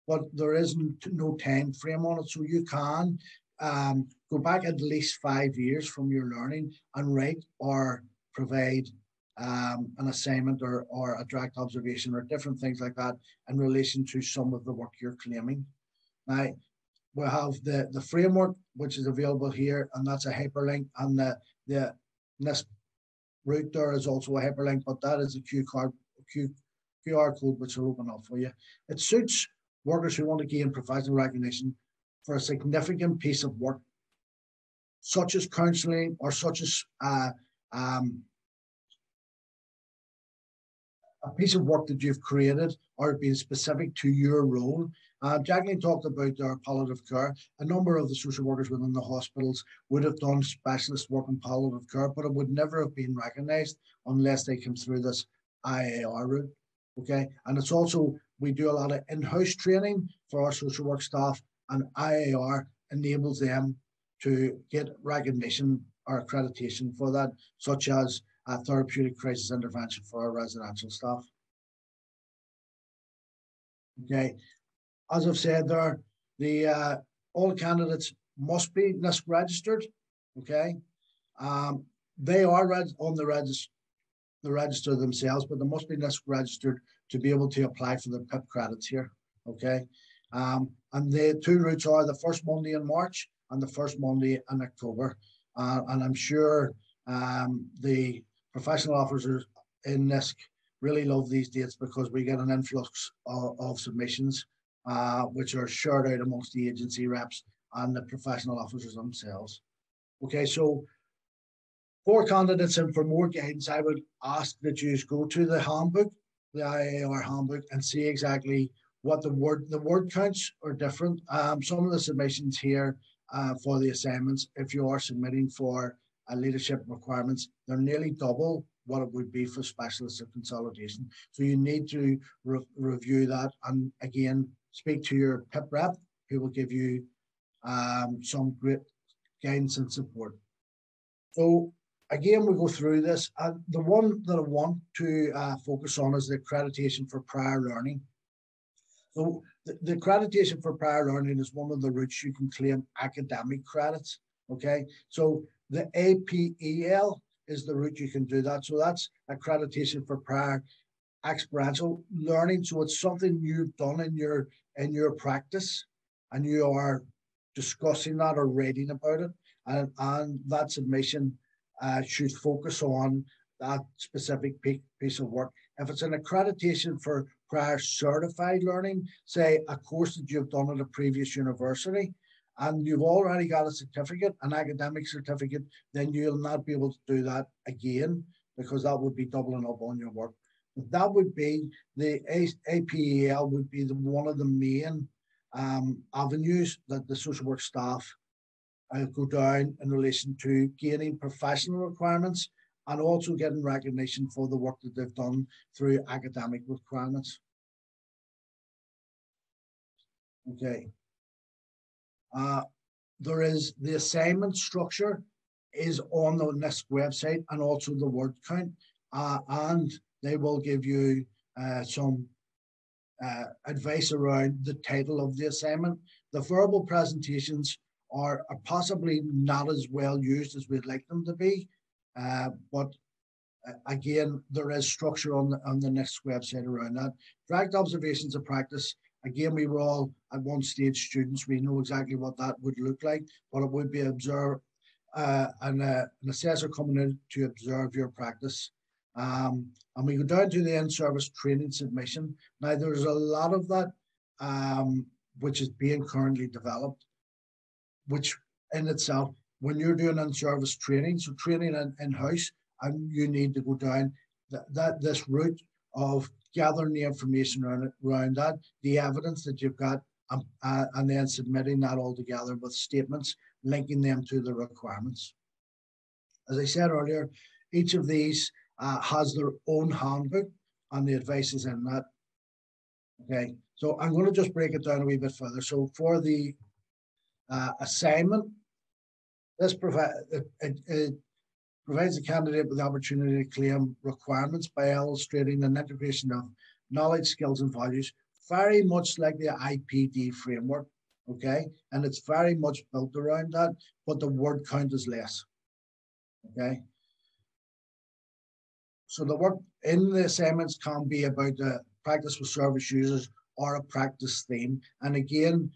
but there isn't no time frame on it. So you can go back at least 5 years from your learning and write or provide an assignment or a direct observation or different things like that in relation to some of the work you're claiming. Now, we have the framework, which is available here, and that's a hyperlink, and the NISP route there is also a hyperlink, but that is a QR code which will open up for you. It suits workers who want to gain professional recognition for a significant piece of work, such as counselling or such as a piece of work that you've created or being specific to your role. Jacqueline talked about our palliative care. A number of the social workers within the hospitals would have done specialist work in palliative care, but it would never have been recognised unless they came through this IAR route. Okay, and it's also, we do a lot of in-house training for our social work staff, and IAR enables them to get recognition or accreditation for that, such as therapeutic crisis intervention for our residential staff. Okay, as I've said there, all candidates must be NISP registered. Okay, they are on the register themselves, but they must be NISP registered to be able to apply for the PIP credits here. Okay, and the two routes are the first Monday in March and the first Monday in October, and I'm sure the professional officers in NISC really love these dates because we get an influx of submissions, which are shared out amongst the agency reps and the professional officers themselves. Okay, so for candidates and for more guidance, I would ask that you go to the handbook, the IAR handbook, and see exactly what the word counts are different. Some of the submissions here for the assignments, if you are submitting for leadership requirements, they're nearly double what it would be for specialists of consolidation. So you need to review that, and again, speak to your PIP rep, who will give you some great guidance and support. So again, we go through this. The one that I want to focus on is the accreditation for prior learning. So the accreditation for prior learning is one of the routes you can claim academic credits. Okay, so the APEL is the route you can do that. So that's accreditation for prior experiential learning. So it's something you've done in your practice, and you are discussing that or reading about it, and that submission should focus on that specific piece of work. If it's an accreditation for prior certified learning, say a course that you've done at a previous university, and you've already got a certificate, an academic certificate, then you'll not be able to do that again, because that would be doubling up on your work. But that would be the APEL would be one of the main avenues that the social work staff go down in relation to gaining professional requirements and also getting recognition for the work that they've done through academic requirements. Okay. There is the assignment structure is on the NISP website, and also the word count, and they will give you some advice around the title of the assignment. The verbal presentations are possibly not as well used as we'd like them to be, but again, there is structure on the NISP website around that. Direct observations of practice. Again, we were all at one stage students. We know exactly what that would look like, but it would be an assessor coming in to observe your practice. And we go down to the in-service training submission. Now, there's a lot of that which is being currently developed, which in itself, when you're doing in-service training, so training in-house, and you need to go down this route of gathering the information around that, the evidence that you've got, and then submitting that all together with statements, linking them to the requirements. As I said earlier, each of these has their own handbook, and the advice is in that. Okay, so I'm going to just break it down a wee bit further. So for the assignment, this provides the candidate with the opportunity to claim requirements by illustrating an integration of knowledge, skills, and values, very much like the IPD framework, okay? And it's very much built around that, but the word count is less, okay? So the work in the assignments can be about the practice with service users or a practice theme. And again,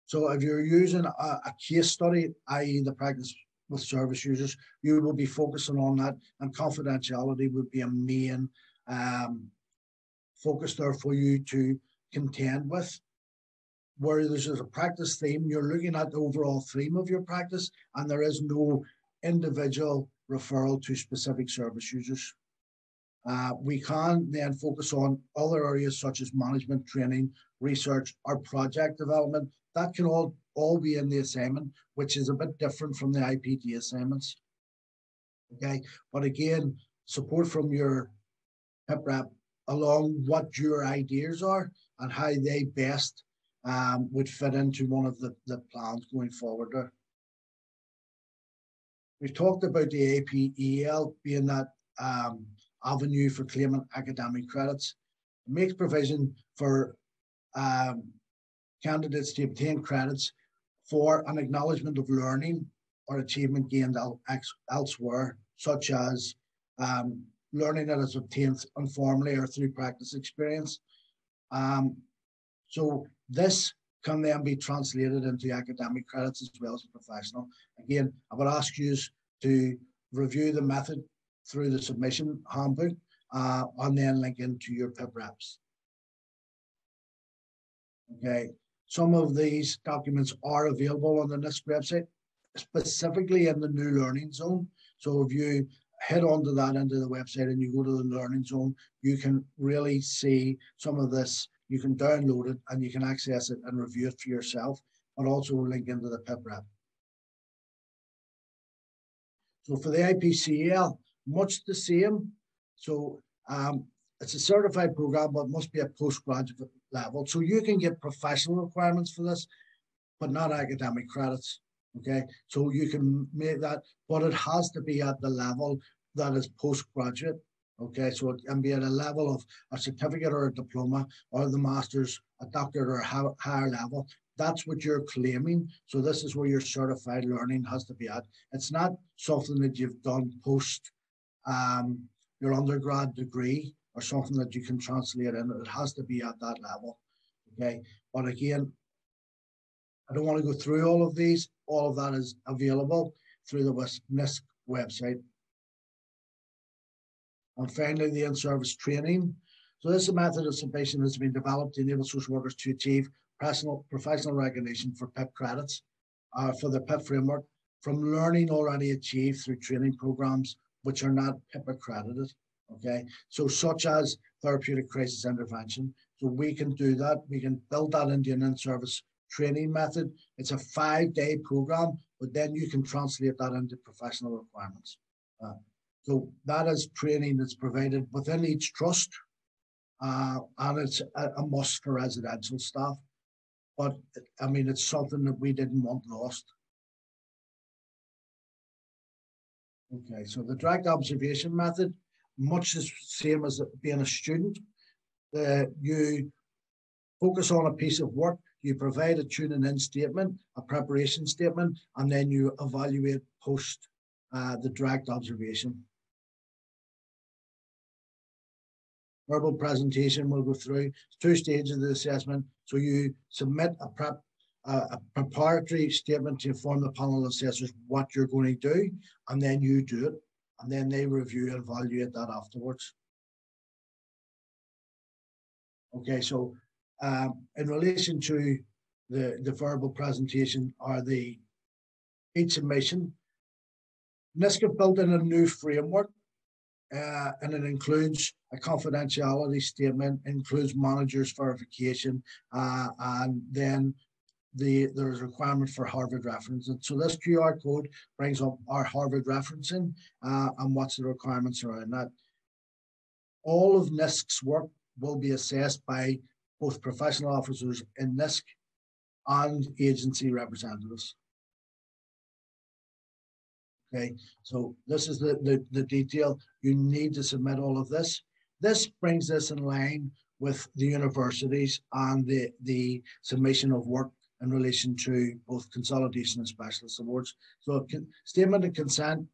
so if you're using a case study, i.e. the practice with service users, you will be focusing on that, and confidentiality would be a main focus there for you to contend with. Where there's a practice theme, you're looking at the overall theme of your practice, and there is no individual referral to specific service users. We can then focus on other areas such as management, training, research, or project development. That can all be in the assignment, which is a bit different from the IPD assignments. Okay, but again, support from your PIP rep along what your ideas are and how they best would fit into one of the plans going forward there. We've talked about the APEL being that avenue for claiming academic credits. It makes provision for candidates to obtain credits for an acknowledgement of learning or achievement gained elsewhere, such as learning that is obtained informally or through practice experience. So this can then be translated into academic credits as well as professional. Again, I would ask you to review the method through the submission handbook and then link into your PIP reps. Okay, some of these documents are available on the NISC website, specifically in the new learning zone. So if you head onto that into the website and you go to the learning zone, you can really see some of this. You can download it and you can access it and review it for yourself, but also link into the PIP rep. So for the IPCL, much the same. So it's a certified program, but must be at postgraduate level. So you can get professional requirements for this, but not academic credits. Okay, so you can make that, but it has to be at the level that is postgraduate. Okay, so it can be at a level of a certificate or a diploma or the master's, a doctorate or a higher level. That's what you're claiming. So this is where your certified learning has to be at. It's not something that you've done post your undergrad degree or something that you can translate in. It has to be at that level. Okay, but again, I don't want to go through all of these. All of that is available through the NISC website. And finally, the in-service training. So this is a method of submission that's been developed to enable social workers to achieve professional recognition for PIP credits for the PIP framework from learning already achieved through training programs which are not PIP accredited. Okay, so such as therapeutic crisis intervention. So we can do that. We can build that into an in-service training method. It's a 5-day program, but then you can translate that into professional requirements. So that is training that's provided within each trust, and it's a must for residential staff. But I mean, it's something that we didn't want lost. Okay, so the direct observation method, much the same as being a student. You focus on a piece of work, you provide a tuning in statement, a preparation statement, and then you evaluate post the direct observation. Verbal presentation will go through 2 stages of the assessment. So you submit a preparatory statement to inform the panel of assessors what you're going to do, and then you do it, and then they review and evaluate that afterwards. Okay, so in relation to the verbal presentation or each submission, NISC have built in a new framework, and it includes a confidentiality statement, includes managers verification, and then there's a requirement for Harvard referencing. So this QR code brings up our Harvard referencing and what's the requirements around that. All of NISC's work will be assessed by both professional officers in NISC and agency representatives. Okay, so this is the detail. You need to submit all of this. This brings this in line with the universities and the submission of work in relation to both Consolidation and Specialist Awards. So statement of consent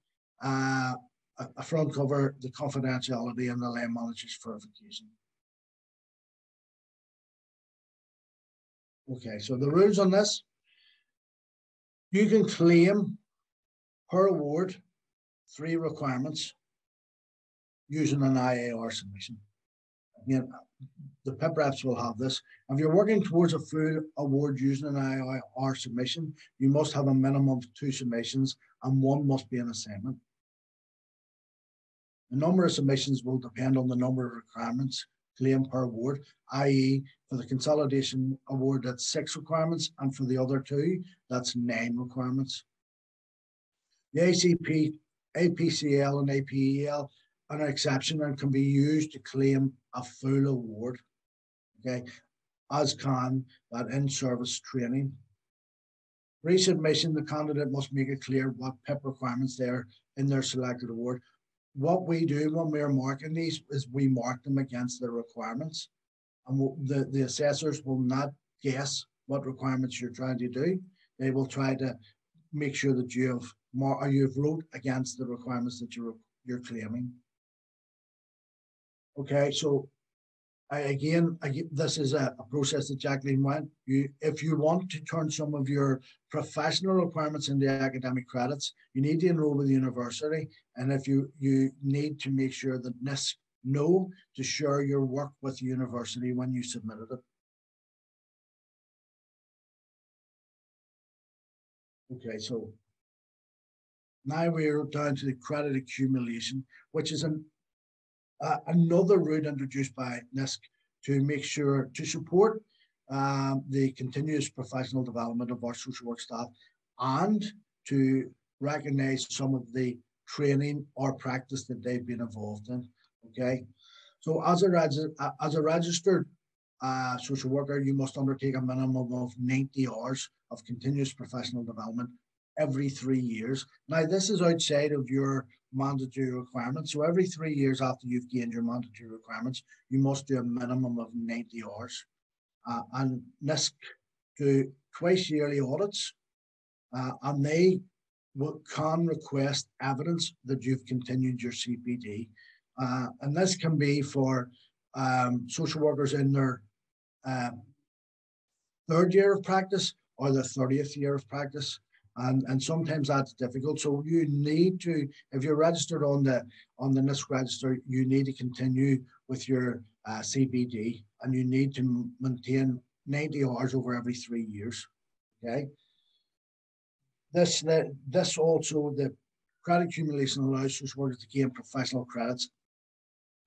a front cover, the confidentiality and the line manager's verification. Okay, so the rules on this, you can claim per award 3 requirements using an IAR submission. Again, the PIP reps will have this. If you're working towards a full award using an IAR submission, you must have a minimum of 2 submissions and 1 must be an assignment. The number of submissions will depend on the number of requirements claimed per award, i.e. for the Consolidation Award that's 6 requirements and for the other 2 that's 9 requirements. The APCL and APEL are an exception and can be used to claim a full award, okay, as can that in-service training. Resubmission, the candidate must make it clear what PIP requirements there in their selected award. What we do when we're marking these is we mark them against the requirements, and the assessors will not guess what requirements you're trying to do. They will try to make sure that you've wrote against the requirements that you're claiming. Okay, so again, this is a process that Jacqueline went. If you want to turn some of your professional requirements into academic credits, you need to enroll with the university. And if you need to make sure that NISC know to share your work with the university when you submitted it. Okay, so now we're down to the credit accumulation, which is another route introduced by NISC to make sure to support the continuous professional development of our social work staff and to recognize some of the training or practice that they've been involved in. Okay, so as a registered social worker, you must undertake a minimum of 90 hours of continuous professional development every 3 years. Now, this is outside of your mandatory requirements. So every 3 years after you've gained your mandatory requirements, you must do a minimum of 90 hours. And NISC do twice yearly audits, and they can request evidence that you've continued your CPD. And this can be for social workers in their 3rd year of practice or their 30th year of practice. And sometimes that's difficult. So you need to, if you're registered on the NISC register, you need to continue with your CPD, and you need to maintain 90 hours over every 3 years. Okay. This also, the credit accumulation allows social workers to gain professional credits,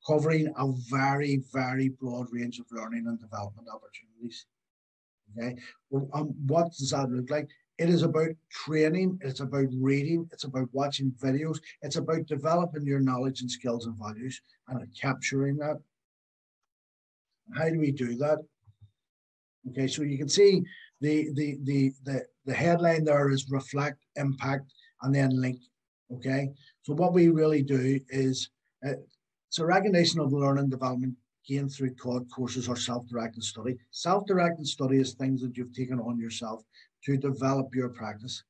covering a very, very broad range of learning and development opportunities. Okay. Well, what does that look like? It is about training, it's about reading, it's about watching videos, it's about developing your knowledge and skills and values and capturing that. How do we do that? Okay, so you can see the headline there is reflect, impact, and then link. Okay, so what we really do is it's a recognition of learning development gained through courses or self-directed study. Self-directed study is things that you've taken on yourself to develop your practice.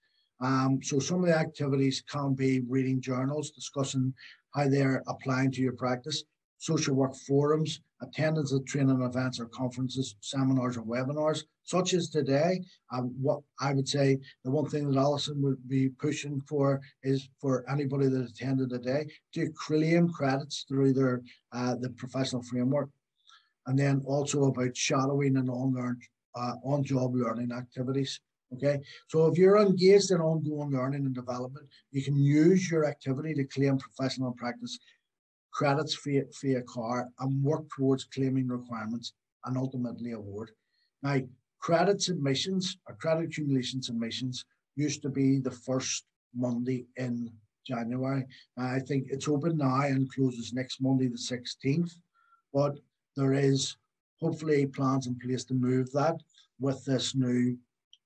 So some of the activities can be reading journals, discussing how they're applying to your practice, social work forums, attendance at training events or conferences, seminars or webinars, such as today. What I would say, the one thing that Alison would be pushing for is for anybody that attended today to claim credits through their the professional framework. And then also about shadowing and on-job learning activities. Okay, so if you're engaged in ongoing learning and development, you can use your activity to claim professional practice credits via CAR and work towards claiming requirements and ultimately award. Now, credit submissions or credit accumulation submissions used to be the first Monday in January. I think it's open now and closes next Monday, the 16th, but there is hopefully plans in place to move that with this new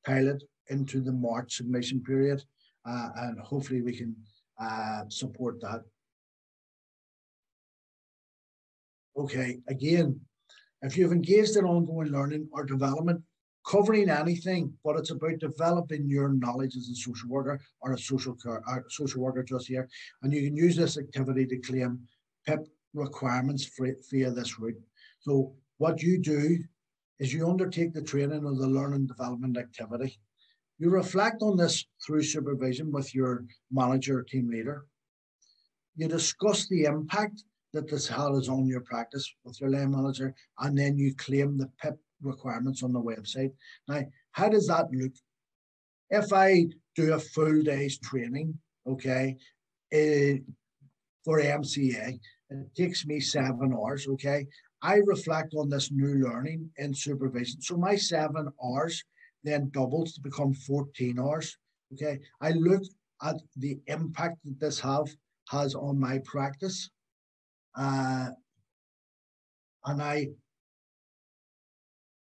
pilot into the March submission period, and hopefully we can support that. Okay, again, if you've engaged in ongoing learning or development, covering anything, but it's about developing your knowledge as a social worker or a social worker just here. And you can use this activity to claim PIP requirements via this route. So what you do is you undertake the training of the learning development activity. You reflect on this through supervision with your manager or team leader. You discuss the impact that this has on your practice with your line manager, and then you claim the PIP requirements on the website. Now, how does that look? If I do a full day's training, okay, for MCA, it takes me 7 hours, okay? I reflect on this new learning in supervision. So my 7 hours then doubles to become 14 hours, okay? I look at the impact that this has on my practice, and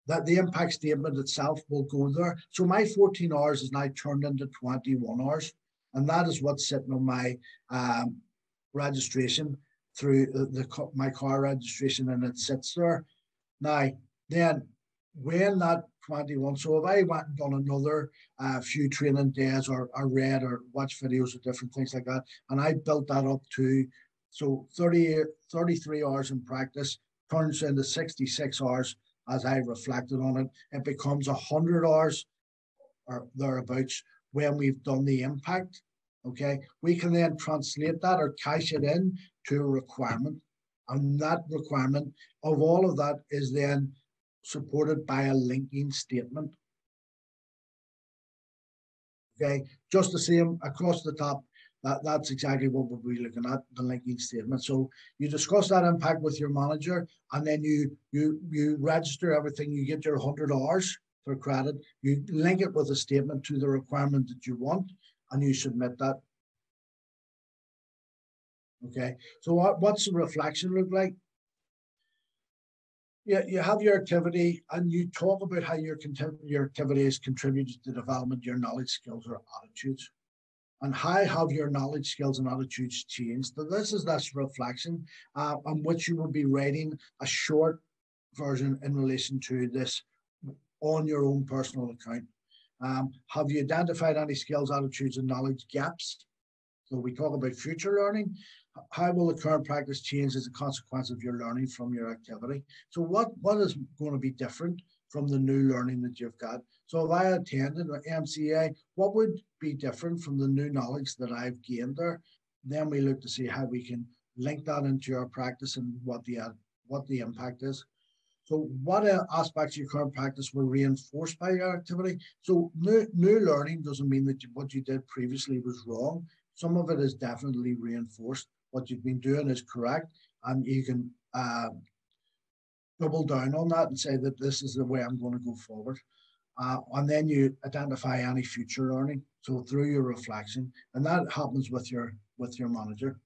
that the impact statement itself will go there. So my 14 hours is now turned into 21 hours, and that is what's sitting on my registration through my car registration, and it sits there. Now, then when that 21, so if I went and done another few training days or read or watched videos of different things like that, and I built that up to, so 33 hours in practice turns into 66 hours as I reflected on it. It becomes 100 hours or thereabouts when we've done the impact. Okay, we can then translate that or cash it in to a requirement, and that requirement of all of that is then supported by a linking statement. Okay, just the same across the top. That's exactly what we'll be looking at, the linking statement. So you discuss that impact with your manager, and then you register everything. You get your 100 hours for credit. You link it with a statement to the requirement that you want, and you submit that. Okay, so what's the reflection look like? Yeah, you have your activity, and you talk about how your activity has contributed to the development of your knowledge, skills, or attitudes. And how have your knowledge, skills, and attitudes changed? So this is this reflection on which you will be writing a short version in relation to this on your own personal account. Have you identified any skills, attitudes, and knowledge gaps? So we talk about future learning. How will the current practice change as a consequence of your learning from your activity? So what is going to be different from the new learning that you've got? So if I attended an MCA, what would be different from the new knowledge that I've gained there? Then we look to see how we can link that into our practice and what the impact is. So what aspects of your current practice were reinforced by your activity? So new learning doesn't mean that what you did previously was wrong. Some of it is definitely reinforced. What you've been doing is correct, and you can double down on that and say that this is the way I'm going to go forward. And then you identify any future learning. So through your reflection, and that happens with your manager.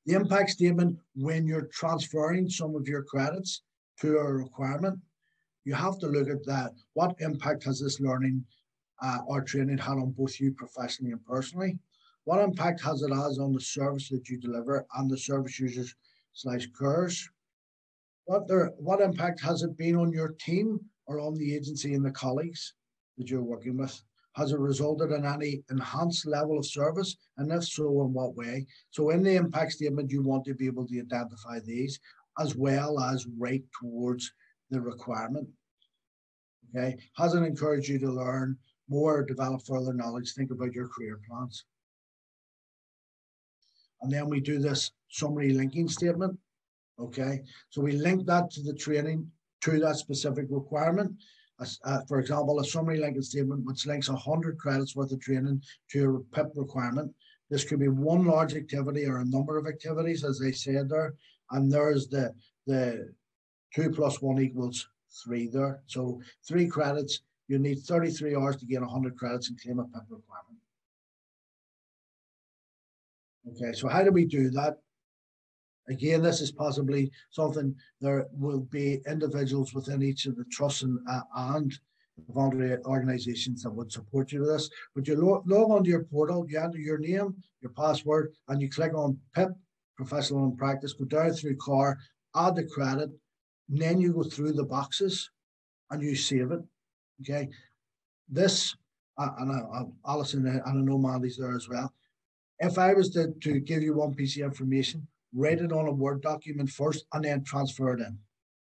The impact statement, when you're transferring some of your credits to a requirement, you have to look at that. What impact has this learning or training had on both you professionally and personally? What impact has it has on the service that you deliver and the service users / carers? What impact has it been on your team or on the agency and the colleagues that you're working with? Has it resulted in any enhanced level of service? And if so, in what way? So in the impact statement, you want to be able to identify these as well as right towards the requirement. Okay. Has it encouraged you to learn more, develop further knowledge, think about your career plans? And then we do this summary linking statement. Okay, so we link that to the training, to that specific requirement. For example, a summary linking statement which links 100 credits worth of training to a PIP requirement. This could be one large activity or a number of activities, as they said there. And there's the 2 + 1 = 3 there. So 3 credits, you need 33 hours to get 100 credits and claim a PIP requirement. Okay, so how do we do that? Again, this is possibly something there will be individuals within each of the trusts and voluntary organisations that would support you with this. But you log onto your portal, you enter your name, your password, and you click on PIP, Professional in Practice, go down through CAR, add the credit, and then you go through the boxes and you save it. Okay, this, Alison, and I know Mandy's there as well. If I was to give you one piece of information, write it on a Word document first and then transfer it in.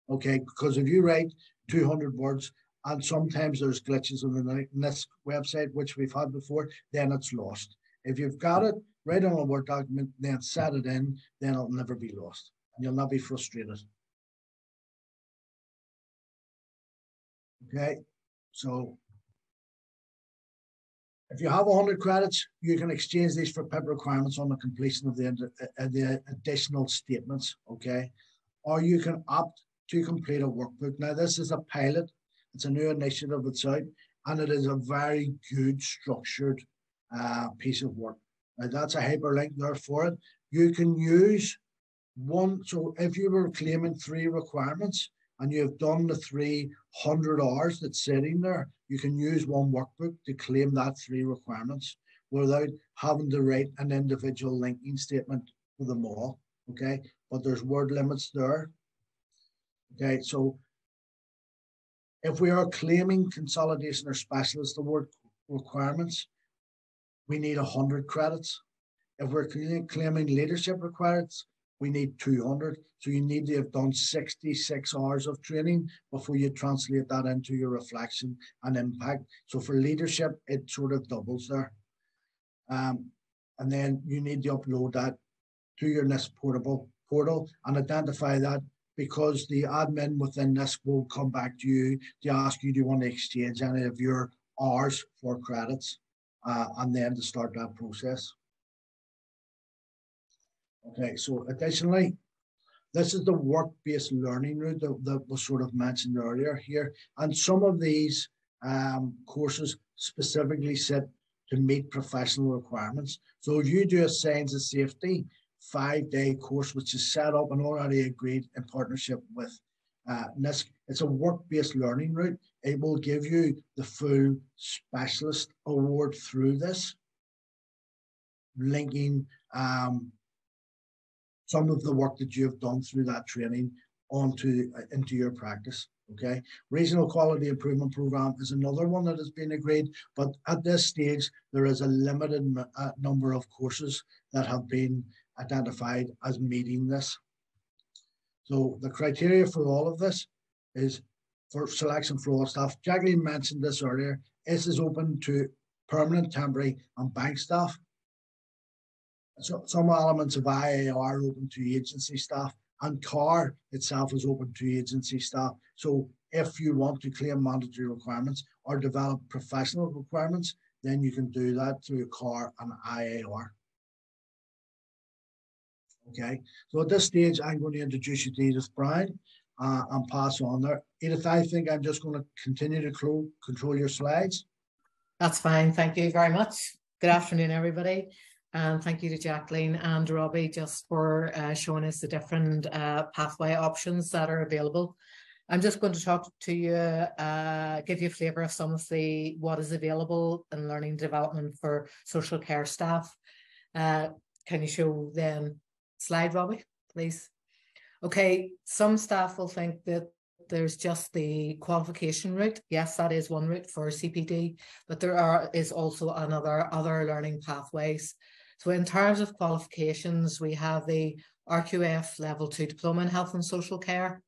Okay, because if you write 200 words and sometimes there's glitches on the NISC website, which we've had before, then it's lost. If you've got it, write it on a Word document, then set it in, then it'll never be lost. And you'll not be frustrated. Okay, so if you have 100 credits, you can exchange these for PIP requirements on the completion of the additional statements, okay? Or you can opt to complete a workbook. Now, this is a pilot. It's a new initiative that's out, and it is a very good structured piece of work. Now, that's a hyperlink there for it. You can use one. So if you were claiming 3 requirements and you have done the 300 hours that's sitting there, you can use one workbook to claim that 3 requirements without having to write an individual linking statement for them all, okay? But there's word limits there, okay? So if we are claiming consolidation or specialist award requirements, we need 100 credits. If we're claiming leadership requirements, we need 200. So you need to have done 66 hours of training before you translate that into your reflection and impact. So for leadership, it sort of doubles there. And then you need to upload that to your NISC portal and identify that, because the admin within NISC will come back to you to ask you, do you want to exchange any of your hours for credits, and then to start that process. Okay, so additionally, this is the work-based learning route that was sort of mentioned earlier here. And some of these courses specifically sit to meet professional requirements. So if you do a Signs of Safety 5-day course, which is set up and already agreed in partnership with NISC, it's a work-based learning route. It will give you the full specialist award through this, linking some of the work that you have done through that training into your practice. Okay, Regional Quality Improvement Program is another one that has been agreed, but at this stage there is a limited number of courses that have been identified as meeting this. So the criteria for all of this is for selection for all staff. Jacqueline mentioned this earlier. This is open to permanent, temporary, and bank staff. So some elements of IAR are open to agency staff, and CAR itself is open to agency staff. So if you want to claim mandatory requirements or develop professional requirements, then you can do that through CAR and IAR. Okay, so at this stage, I'm going to introduce you to Edith Bryan and pass on there. Edith, I think I'm just going to continue to control your slides. That's fine. Thank you very much. Good afternoon, everybody. And thank you to Jacqueline and Robbie just for showing us the different pathway options that are available. I'm just going to talk to you, give you a flavour of some of what is available in learning development for social care staff. Can you show then slide, Robbie, please? Okay, some staff will think that there's just the qualification route. Yes, that is one route for CPD, but there is also other learning pathways. So in terms of qualifications, we have the RQF Level 2 Diploma in Health and Social Care.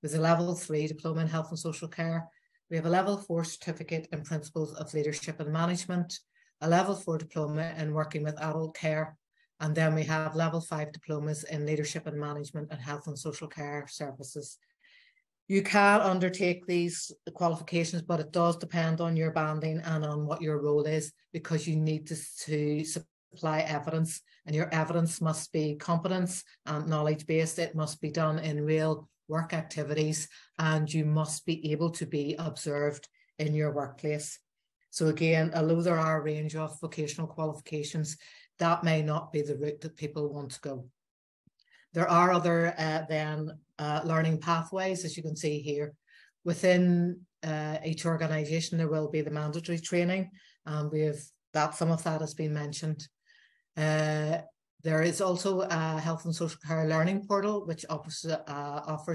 There's a Level 3 Diploma in Health and Social Care. We have a Level 4 Certificate in Principles of Leadership and Management, a Level 4 Diploma in Working with Adult Care, and then we have Level 5 Diplomas in Leadership and Management and Health and Social Care Services. You can undertake these qualifications, but it does depend on your banding and on what your role is, because you need to supply evidence, and your evidence must be competence and knowledge based. It must be done in real work activities, and you must be able to be observed in your workplace. So again, although there are a range of vocational qualifications, that may not be the route that people want to go. There are other learning pathways, as you can see here. Within each organisation, there will be the mandatory training, and some of that has been mentioned. There is also a health and social care learning portal, which offers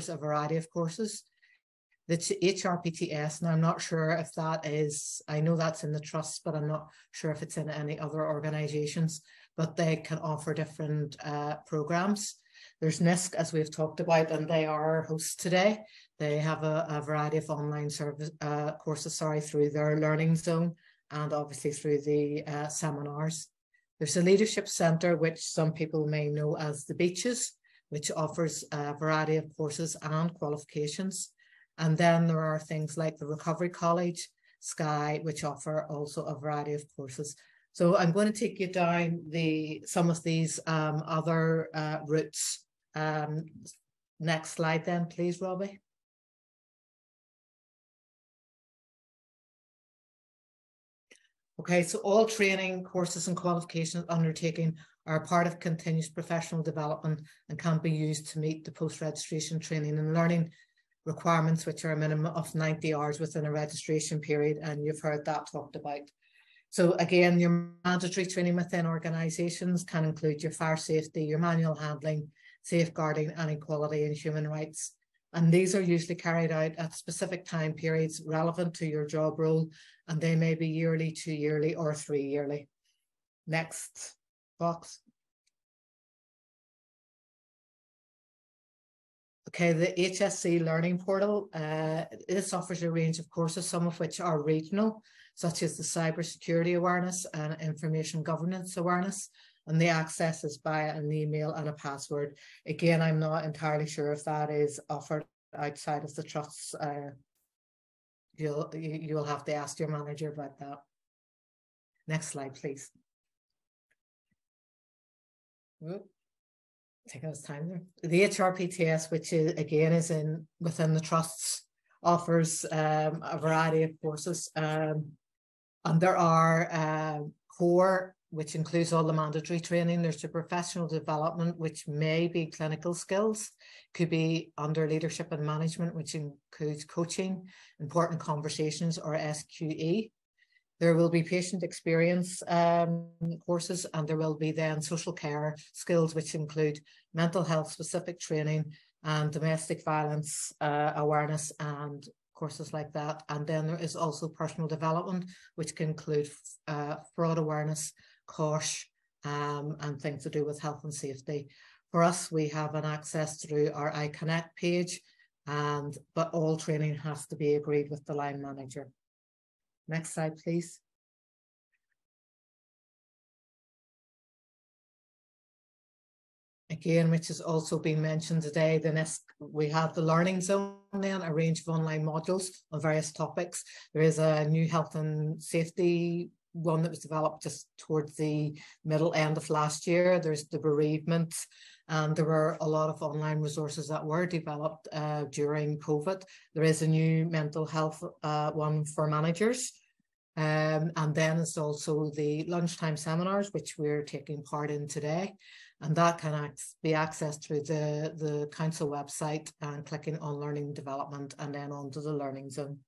a variety of courses. The HRPTS, and I'm not sure if that is, I know that's in the trust, but I'm not sure if it's in any other organisations, but they can offer different programmes. There's NISC, as we've talked about, and they are our hosts today. They have a variety of online courses through their learning zone and obviously through the seminars. There's a leadership centre, which some people may know as the Beaches, which offers a variety of courses and qualifications. And then there are things like the Recovery College, Sky, which offer also a variety of courses. So I'm going to take you down some of these other routes. Next slide then, please, Robbie. Okay, so all training, courses and qualifications undertaken are part of continuous professional development and can be used to meet the post-registration training and learning requirements, which are a minimum of 90 hours within a registration period, and you've heard that talked about. So again, your mandatory training within organisations can include your fire safety, your manual handling, safeguarding and equality and human rights. And these are usually carried out at specific time periods relevant to your job role, and they may be yearly, 2 yearly or 3 yearly. Next box. Okay, the HSC Learning Portal, this offers a range of courses, some of which are regional, such as the cybersecurity awareness and information governance awareness, and the access is via an email and a password. Again, I'm not entirely sure if that is offered outside of the trusts. You'll have to ask your manager about that. Next slide, please. Whoop. Taking us time there. The HRPTS, which is again is within the trusts, offers a variety of courses, and there are core, which includes all the mandatory training. There's the professional development, which may be clinical skills, could be under leadership and management, which includes coaching, important conversations, or SQE. There will be patient experience courses, and there will be then social care skills, which include mental health specific training and domestic violence awareness and courses like that. And then there is also personal development, which can include fraud awareness, COSH, and things to do with health and safety. For us, we have an access through our iConnect page, but all training has to be agreed with the line manager. Next slide, please. Again, which has also been mentioned today, we have the Learning Zone then, a range of online modules on various topics. There is a new health and safety one that was developed just towards the middle end of last year. There's the bereavement, and there were a lot of online resources that were developed during COVID. There is a new mental health one for managers. And then it's also the lunchtime seminars, which we're taking part in today. And that can be accessed through the council website and clicking on learning development and then onto the learning zone.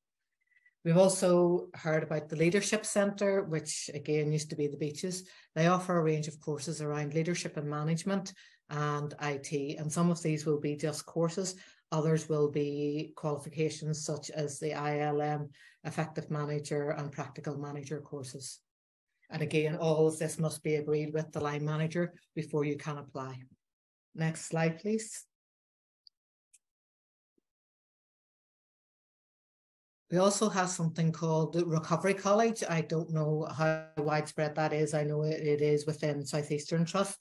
We've also heard about the Leadership Centre, which again used to be the Beaches. They offer a range of courses around leadership and management and IT. And some of these will be just courses. Others will be qualifications such as the ILM, Effective Manager and Practical Manager courses. And again, all of this must be agreed with the line manager before you can apply. Next slide, please. We also have something called the Recovery College. I don't know how widespread that is. I know it is within Southeastern Trust.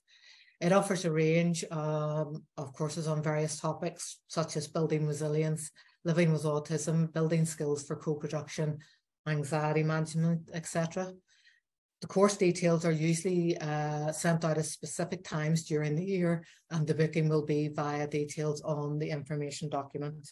It offers a range of courses on various topics, such as building resilience, living with autism, building skills for co-production, anxiety management, etc. The course details are usually sent out at specific times during the year, and the booking will be via details on the information document.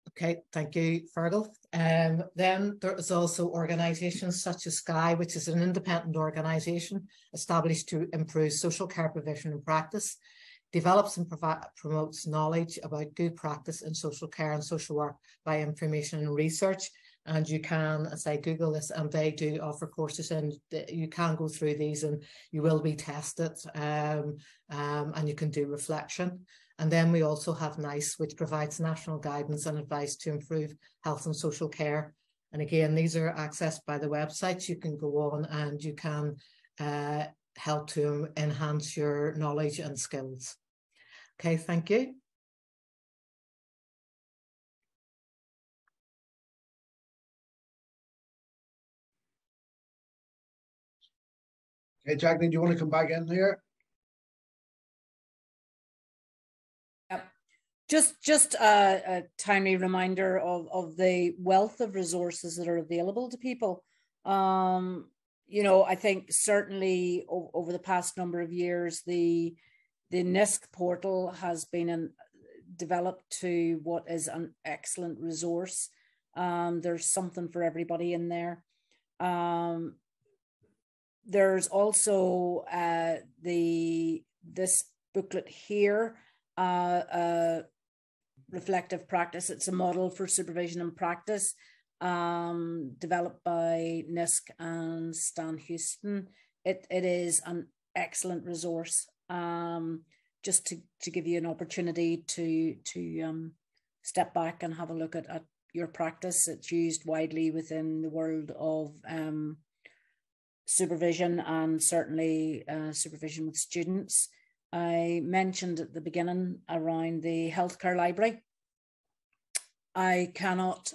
Okay, thank you, Fergal. Then there is also organisations such as Sky, which is an independent organisation established to improve social care provision and practice, develops and promotes knowledge about good practice in social care and social work by information and research. And you can, as I Google this, and they do offer courses, and you can go through these and you will be tested, and you can do reflection. And then we also have NICE, which provides national guidance and advice to improve health and social care. And again, these are accessed by the websites. You can go on and you can help to enhance your knowledge and skills. Okay, thank you. Okay, Jacqueline, do you want to come back in here? Just a timely reminder of the wealth of resources that are available to people. You know, I think certainly over the past number of years, the NISC portal has been developed to what is an excellent resource. There's something for everybody in there. There's also this booklet here, Reflective Practice. It's a model for supervision and practice, developed by NISC and Stan Houston. It is an excellent resource, just to give you an opportunity to step back and have a look at your practice. It's used widely within the world of supervision, and certainly supervision with students. I mentioned at the beginning around the healthcare library. I cannot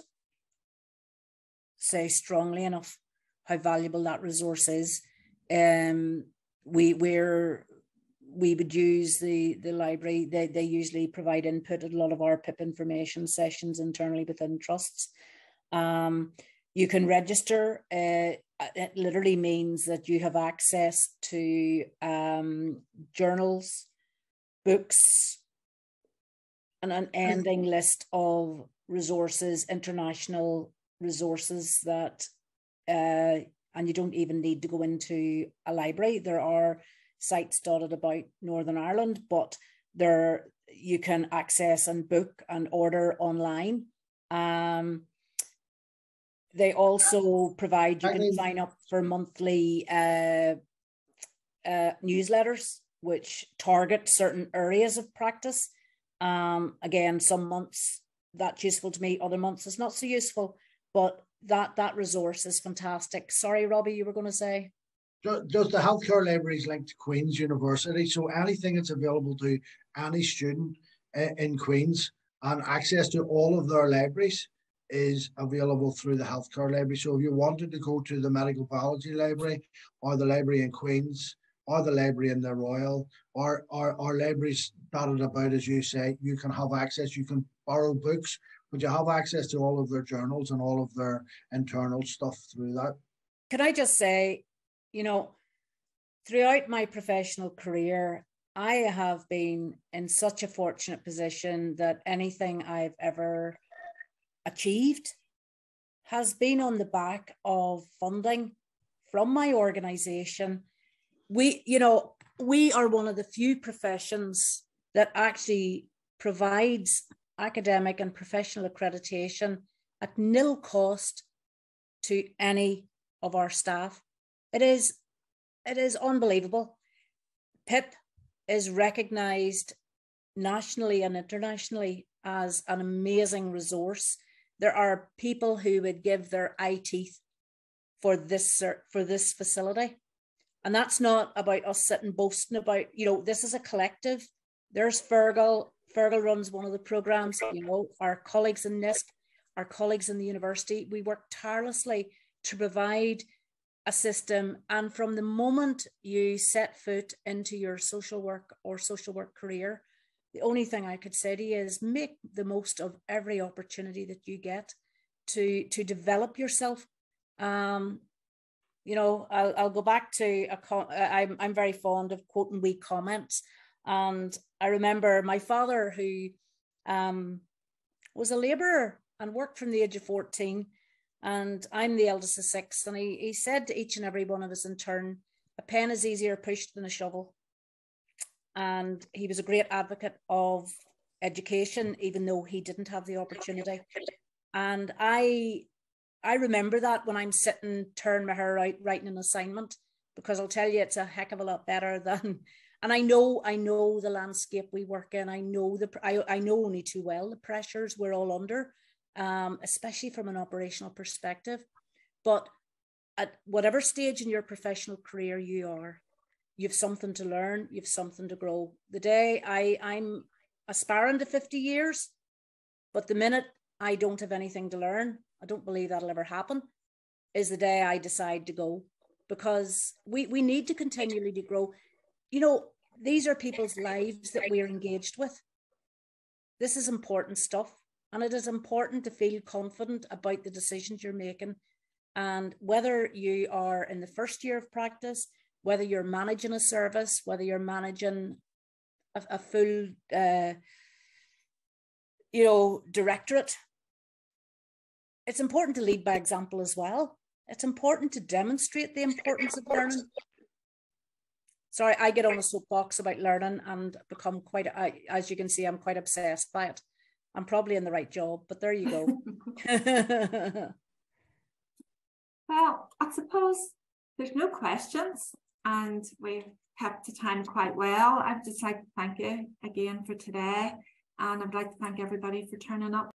say strongly enough how valuable that resource is. We would use the library. They usually provide input at a lot of our PIP information sessions internally within trusts. You can register. It literally means that you have access to journals, books, and an ending list of resources, international resources that, and you don't even need to go into a library. There are sites dotted about Northern Ireland, but there you can access and book and order online. They also provide, you can sign up for monthly newsletters, which target certain areas of practice. Again, some months that's useful to me, other months it's not so useful, but that resource is fantastic. Sorry, Robbie, you were going to say? Just the healthcare library is linked to Queen's University, so anything that's available to any student in Queen's and access to all of their libraries is available through the healthcare library. So if you wanted to go to the medical biology library or the library in Queen's or the library in the Royal or libraries dotted about, as you say, you can have access, you can borrow books, but you have access to all of their journals and all of their internal stuff through that. Can I just say, you know, throughout my professional career, I have been in such a fortunate position that anything I've ever achieved has been on the back of funding from my organization. We are one of the few professions that actually provides academic and professional accreditation at nil cost to any of our staff. It is unbelievable. PIP is recognized nationally and internationally as an amazing resource. There are people who would give their eye teeth for this facility. And that's not about us sitting boasting about, you know, this is a collective. There's Fergal. Fergal runs one of the programs, you know, our colleagues in NISC, our colleagues in the university, we work tirelessly to provide a system. And from the moment you set foot into your social work or social work career, the only thing I could say to you is make the most of every opportunity that you get to develop yourself. You know, I'll go back to I'm very fond of quoting wee comments, and I remember my father, who was a labourer and worked from the age of 14, and I'm the eldest of 6, and he said to each and every one of us in turn, a pen is easier pushed than a shovel. And he was a great advocate of education, even though he didn't have the opportunity. And I remember that when I'm sitting, turn my hair out, writing an assignment, because I'll tell you, it's a heck of a lot better than And I know the landscape we work in. I know I know only too well the pressures we're all under, especially from an operational perspective. But at whatever stage in your professional career you are, you've something to learn, you've something to grow. The day I'm aspiring to 50 years, but the minute I don't have anything to learn, I don't believe that'll ever happen, is the day I decide to go, because we need to continually to grow. You know, these are people's lives that we're engaged with. This is important stuff, and it is important to feel confident about the decisions you're making. And whether you are in the first year of practice, whether you're managing a service, whether you're managing a full, directorate, it's important to lead by example as well. It's important to demonstrate the importance of learning. Sorry, I get on a soapbox about learning and become quite, as you can see, I'm quite obsessed by it. I'm probably in the right job, but there you go. Well, I suppose there's no questions, and we've kept the time quite well. I'd just like to thank you again for today, and I'd like to thank everybody for turning up.